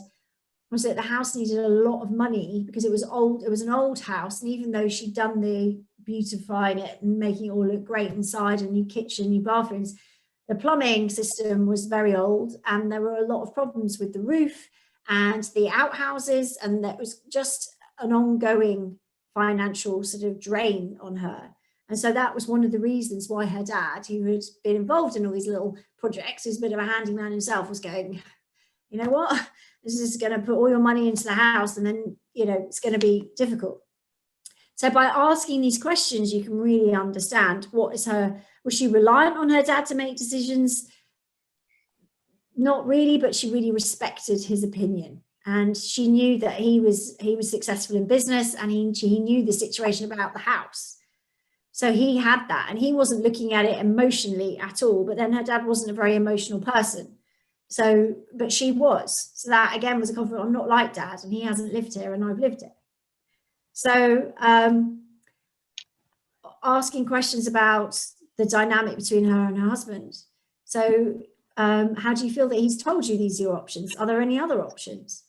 was that the house needed a lot of money because it was old. It was an old house. And even though she'd done the beautifying it and making it all look great inside, a new kitchen, new bathrooms, the plumbing system was very old and there were a lot of problems with the roof and the outhouses, and that was just an ongoing financial sort of drain on her. And so that was one of the reasons why her dad, who had been involved in all these little projects, who's a bit of a handyman himself, was going, you know what, this is going to put all your money into the house and then, you know, it's going to be difficult. So by asking these questions, you can really understand what is her, was she reliant on her dad to make decisions? Not really, but she really respected his opinion. And she knew that he was successful in business, and he knew the situation about the house. So he had that, and he wasn't looking at it emotionally at all. But then her dad wasn't a very emotional person. So, but she was. So that again was a conflict. I'm not like dad, and he hasn't lived here and I've lived it. So asking questions about the dynamic between her and her husband. So how do you feel that he's told you these are your options? Are there any other options?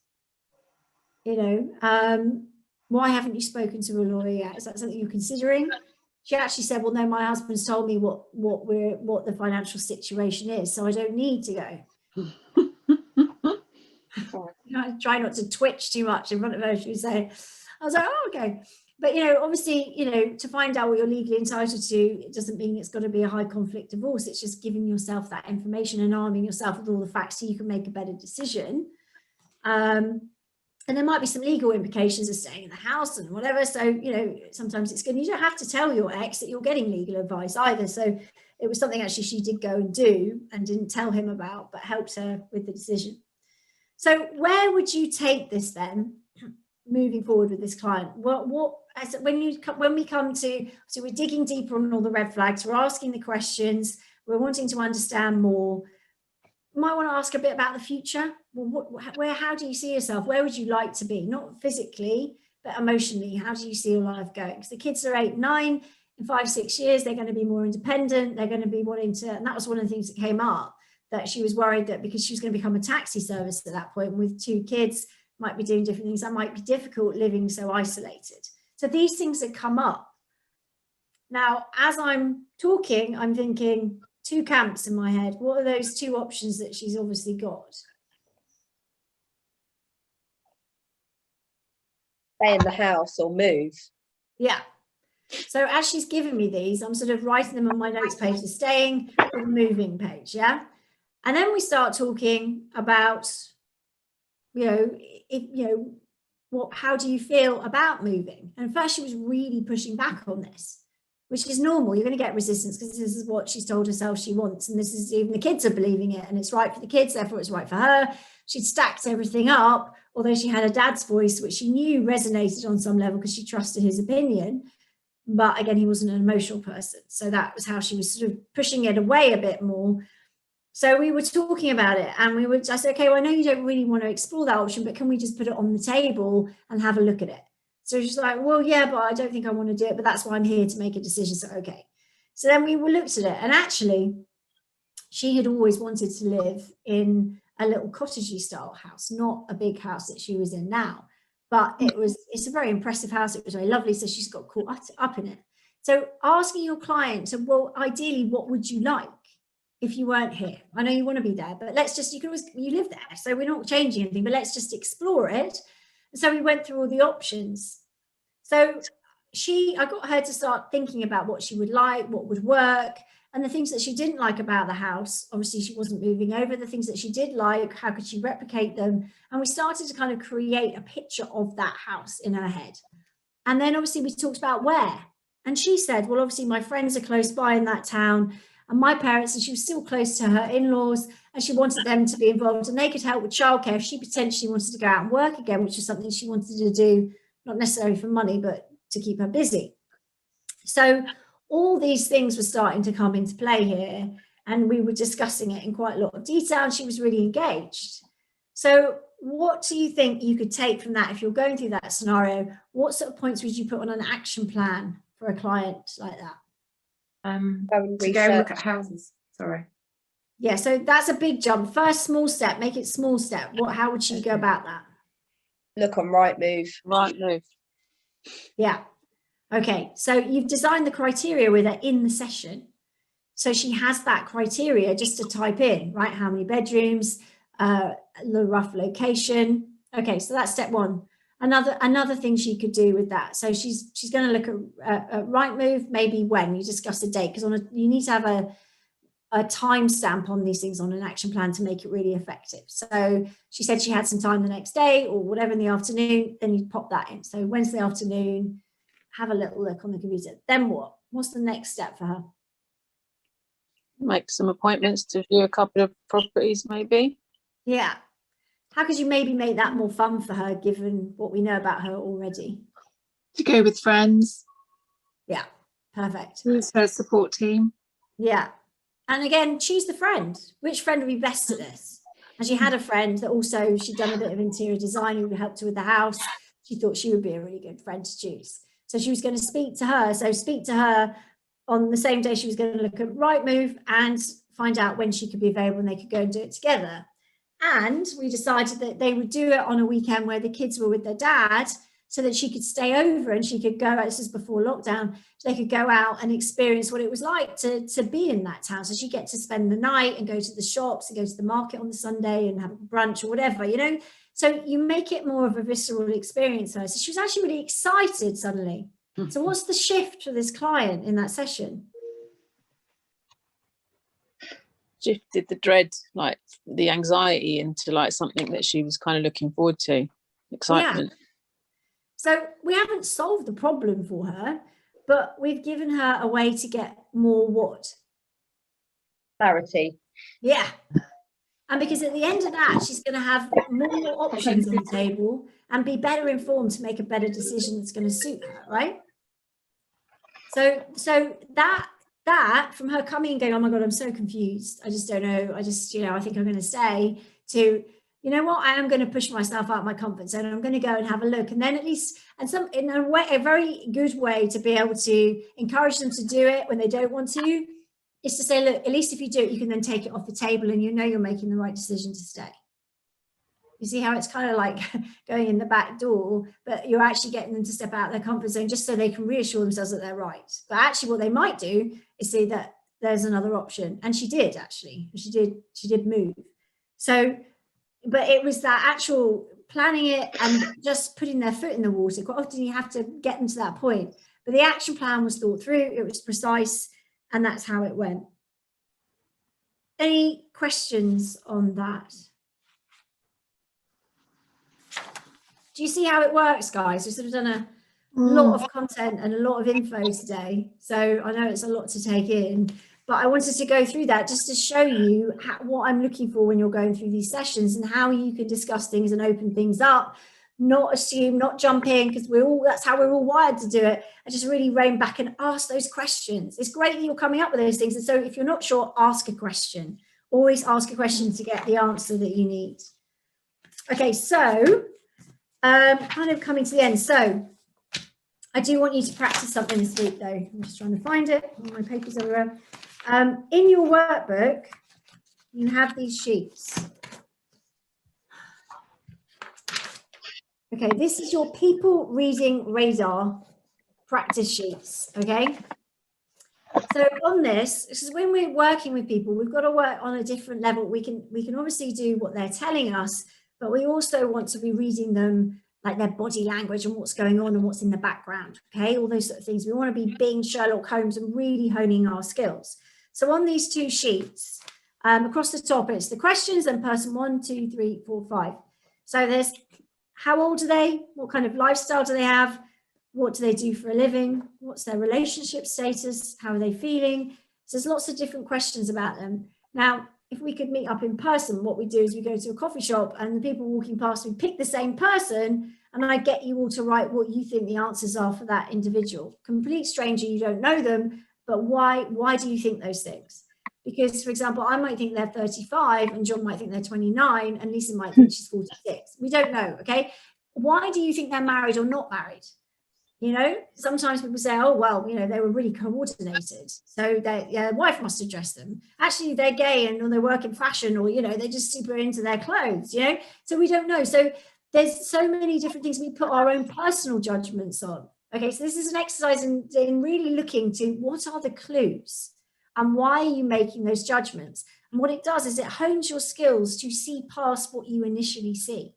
You know, why haven't you spoken to a lawyer yet? Is that something you're considering? She actually said, well, no, my husband's told me what the financial situation is, so I don't need to go. I try not to twitch too much in front of her. She would say, I was like, oh, okay. But, you know, obviously, you know, to find out what you're legally entitled to, it doesn't mean it's got to be a high conflict divorce. It's just giving yourself that information and arming yourself with all the facts so you can make a better decision. And there might be some legal implications of staying in the house and whatever. So, you know, sometimes it's good. You don't have to tell your ex that you're getting legal advice either. So it was something actually she did go and do and didn't tell him about, but helped her with the decision. So where would you take this then, moving forward with this client? When we come to, so we're digging deeper on all the red flags, we're asking the questions, we're wanting to understand more. You might want to ask a bit about the future. Well, how do you see yourself? Where would you like to be? Not physically, but emotionally. How do you see your life going? Because the kids are 8, 9, in 5, 6 years, they're going to be more independent. They're going to be wanting to, and that was one of the things that came up, that she was worried that because she was going to become a taxi service at that point with 2 kids, might be doing different things, that might be difficult living so isolated. So these things that come up. Now, as I'm talking, I'm thinking 2 camps in my head. What are those 2 options that she's obviously got? Stay in the house or move. Yeah. So as she's giving me these, I'm sort of writing them on my notes page, the staying or the moving page, yeah? And then we start talking about, how do you feel about moving? And first she was really pushing back on this, which is normal. You're going to get resistance because this is what she's told herself she wants. And this is, even the kids are believing it, and it's right for the kids, therefore it's right for her. She'd stacked everything up, although she had her dad's voice, which she knew resonated on some level because she trusted his opinion. But again, he wasn't an emotional person. So that was how she was sort of pushing it away a bit more. So we were talking about it, and I said, okay, well, I know you don't really want to explore that option, but can we just put it on the table and have a look at it? So she's like, well, yeah, but I don't think I want to do it, but that's why I'm here to make a decision. So, okay. So then we looked at it, and actually she had always wanted to live in a little cottagey style house, not a big house that she was in now, but it's a very impressive house. It was very lovely. So she's got caught up in it. So asking your client, so, well, ideally, what would you like if you weren't here? I know you want to be there, but you live there. So we're not changing anything, but let's just explore it. So we went through all the options. So I got her to start thinking about what she would like, what would work, and the things that she didn't like about the house. Obviously, she wasn't moving over. The things that she did like, how could she replicate them? And we started to kind of create a picture of that house in her head. And then obviously we talked about where. And she said, well, obviously my friends are close by in that town, and my parents, and she was still close to her in-laws, and she wanted them to be involved, and they could help with childcare if she potentially wanted to go out and work again, which is something she wanted to do, not necessarily for money, but to keep her busy. So all these things were starting to come into play here, and we were discussing it in quite a lot of detail, and she was really engaged. So what do you think you could take from that if you're going through that scenario? What sort of points would you put on an action plan for a client like that? To go look at houses. Sorry. Yeah, so that's a big jump. First small step, make it small step. How would she go about that? Look on Rightmove. Rightmove. Yeah. Okay, so you've designed the criteria with her in the session. So she has that criteria just to type in, right? How many bedrooms, the rough location. Okay, so that's step one. Another thing she could do with that. So she's going to look at Rightmove, maybe when you discuss a date, because you need to have a time stamp on these things on an action plan to make it really effective. So she said she had some time the next day or whatever in the afternoon, then you'd pop that in. So Wednesday afternoon, have a little look on the computer. Then what? What's the next step for her? Make some appointments to view a couple of properties, maybe. Yeah. How could you maybe make that more fun for her, given what we know about her already? To go with friends. Yeah, perfect. Who's her support team? Yeah. And again, choose the friend. Which friend would be best at this? And she had a friend that also, she'd done a bit of interior design who helped her with the house. She thought she would be a really good friend to choose. So she was going to speak to her. So speak to her on the same day she was going to look at Rightmove and find out when she could be available and they could go and do it together. And we decided that they would do it on a weekend where the kids were with their dad, so that she could stay over and she could go, this is before lockdown, so they could go out and experience what it was like to be in that town. So she'd get to spend the night and go to the shops and go to the market on the Sunday and have a brunch or whatever, you know. So you make it more of a visceral experience for her. So she was actually really excited suddenly. So what's the shift for this client in that session? Shifted the dread, like the anxiety, into like something that she was kind of looking forward to, excitement. Yeah. So we haven't solved the problem for her, but we've given her a way to get more what? Clarity. Yeah. And because at the end of that, she's going to have more options on the table and be better informed to make a better decision that's going to suit her, right? So that from her coming and going, oh my God, I'm so confused. I just don't know. I think I'm going to stay, to, you know what, I am going to push myself out of my comfort zone. I'm going to go and have a look. And then at least, and in a way, a very good way to be able to encourage them to do it when they don't want to, is to say, look, at least if you do it, you can then take it off the table and you know you're making the right decision to stay. You see how it's kind of like going in the back door, but you're actually getting them to step out of their comfort zone just so they can reassure themselves that they're right. But actually what they might do is see that there's another option. And she did actually, she did move. So, but it was that actual planning it and just putting their foot in the water. Quite often you have to get them to that point. But the action plan was thought through, it was precise, and that's how it went. Any questions on that? Do you see how it works, guys? We've sort of done a lot of content and a lot of info today. So I know it's a lot to take in, but I wanted to go through that just to show you what I'm looking for when you're going through these sessions and how you can discuss things and open things up, not assume, not jump in, because that's how we're all wired to do it. And just really rein back and ask those questions. It's great that you're coming up with those things. And so if you're not sure, ask a question. Always ask a question to get the answer that you need. Okay, so kind of coming to the end. So I do want you to practice something this week, though. I'm just trying to find it. All my papers everywhere. In your workbook, you have these sheets. Okay, this is your people reading radar practice sheets, okay? So on this is when we're working with people, we've got to work on a different level. We can obviously do what they're telling us, but we also want to be reading them, like their body language and what's going on and what's in the background, okay? All those sort of things. We want to be being Sherlock Holmes and really honing our skills. So on these two sheets, across the top, it's the questions and person 1, 2, 3, 4, 5. So there's how old are they? What kind of lifestyle do they have? What do they do for a living? What's their relationship status? How are they feeling? So there's lots of different questions about them. Now, if we could meet up in person, what we do is we go to a coffee shop and the people walking past, we pick the same person and I get you all to write what you think the answers are for that individual. Complete stranger, you don't know them, but why do you think those things? Because, for example, I might think they're 35 and John might think they're 29 and Lisa might think she's 46. We don't know, okay? Why do you think they're married or not married? You know, sometimes people say, oh, well, you know, they were really coordinated. So their wife must have dressed them. Actually, they're gay and or they work in fashion or, you know, they're just super into their clothes, you know? So we don't know. So there's so many different things we put our own personal judgments on. Okay, so this is an exercise in really looking to what are the clues and why are you making those judgments? And what it does is it hones your skills to see past what you initially see.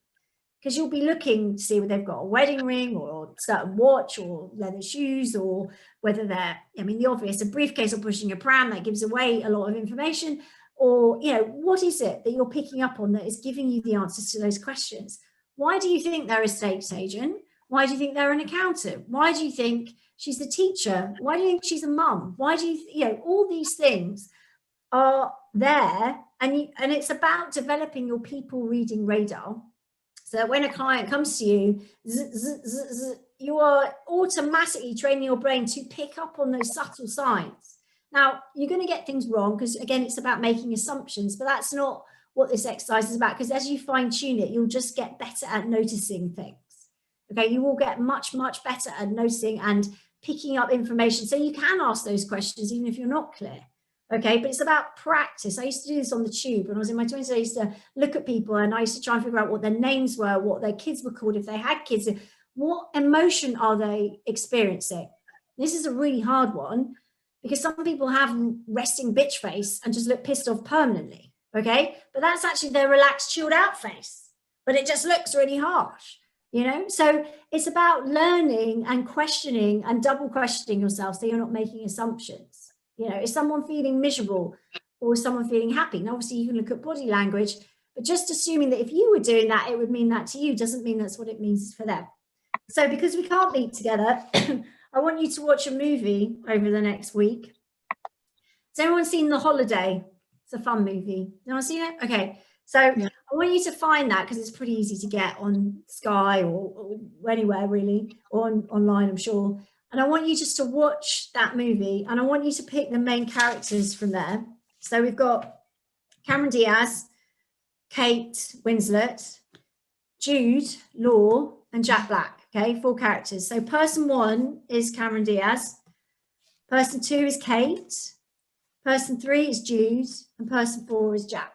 Because you'll be looking to see whether they've got a wedding ring or a certain watch or leather shoes or whether they're, I mean, the obvious, a briefcase or pushing a pram, that gives away a lot of information. Or, you know, what is it that you're picking up on that is giving you the answers to those questions? Why do you think they're a estate agent? Why do you think they're an accountant? Why do you think she's a teacher? Why do you think she's a mum? Why do you know, all these things are there and it's about developing your people reading radar. So that when a client comes to you, you are automatically training your brain to pick up on those subtle signs. Now, you're going to get things wrong because, again, it's about making assumptions, but that's not what this exercise is about, because as you fine tune it, you'll just get better at noticing things. Okay, you will get much, much better at noticing and picking up information. So you can ask those questions even if you're not clear. Okay, but it's about practice. I used to do this on the tube when I was in my 20s. I used to look at people and I used to try and figure out what their names were, what their kids were called, if they had kids, what emotion are they experiencing? This is a really hard one because some people have resting bitch face and just look pissed off permanently. Okay, but that's actually their relaxed, chilled out face, but it just looks really harsh, you know? So it's about learning and questioning and double questioning yourself so you're not making assumptions. You know, is someone feeling miserable or is someone feeling happy? And obviously you can look at body language, but just assuming that if you were doing that, it would mean that to you doesn't mean that's what it means for them. So because we can't meet together, I want you to watch a movie over the next week. Has anyone seen The Holiday? It's a fun movie. Anyone seen it? Okay. So yeah. I want you to find that because it's pretty easy to get on Sky or anywhere really, or online, I'm sure. And I want you just to watch that movie and I want you to pick the main characters from there. So we've got Cameron Diaz, Kate Winslet, Jude Law, and Jack Black. Okay, 4 characters. So person 1 is Cameron Diaz. Person 2 is Kate. Person 3 is Jude. And person 4 is Jack.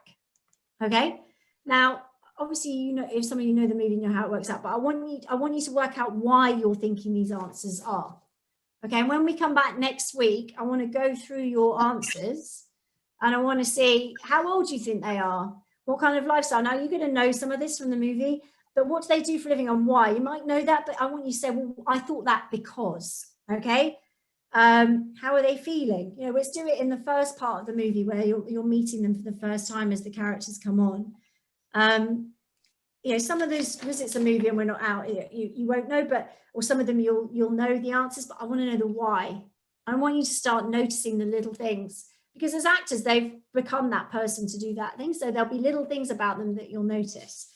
Okay, now, obviously, you know, if some of you know the movie, you know how it works out, but I want you to work out why you're thinking these answers are. Okay, and when we come back next week, I want to go through your answers and I want to see how old you think they are, what kind of lifestyle. Now, you're going to know some of this from the movie, but what do they do for a living and why? You might know that, but I want you to say, well, I thought that because, okay? How are they feeling? You know, let's do it in the first part of the movie where you're meeting them for the first time as the characters come on. You know, some of those, because it's a movie and we're not out, you won't know, but, or some of them you'll know the answers, but I want to know the why. I want you to start noticing the little things because as actors, they've become that person to do that thing. So there'll be little things about them that you'll notice.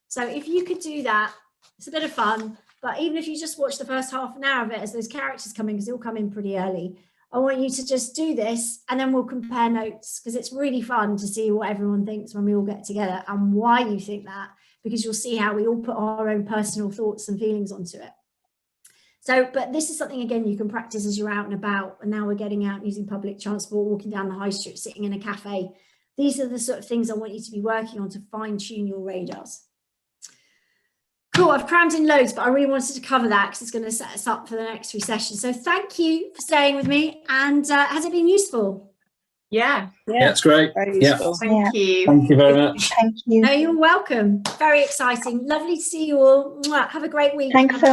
So if you could do that, it's a bit of fun, but even if you just watch the first half an hour of it as those characters come in, because they'll come in pretty early, I want you to just do this and then we'll compare notes, because it's really fun to see what everyone thinks when we all get together and why you think that, because you'll see how we all put our own personal thoughts and feelings onto it. So, but this is something, again, you can practice as you're out and about. And now we're getting out using public transport, walking down the high street, sitting in a cafe. These are the sort of things I want you to be working on to fine tune your radars. Cool, I've crammed in loads, but I really wanted to cover that because it's going to set us up for the next 3 sessions. So thank you for staying with me. And has it been useful? Yeah. Yeah, it's great. Yeah. Thank you. Thank you very much. Thank you. No, you're welcome. Very exciting. Lovely to see you all. Mwah. Have a great week. Thanks so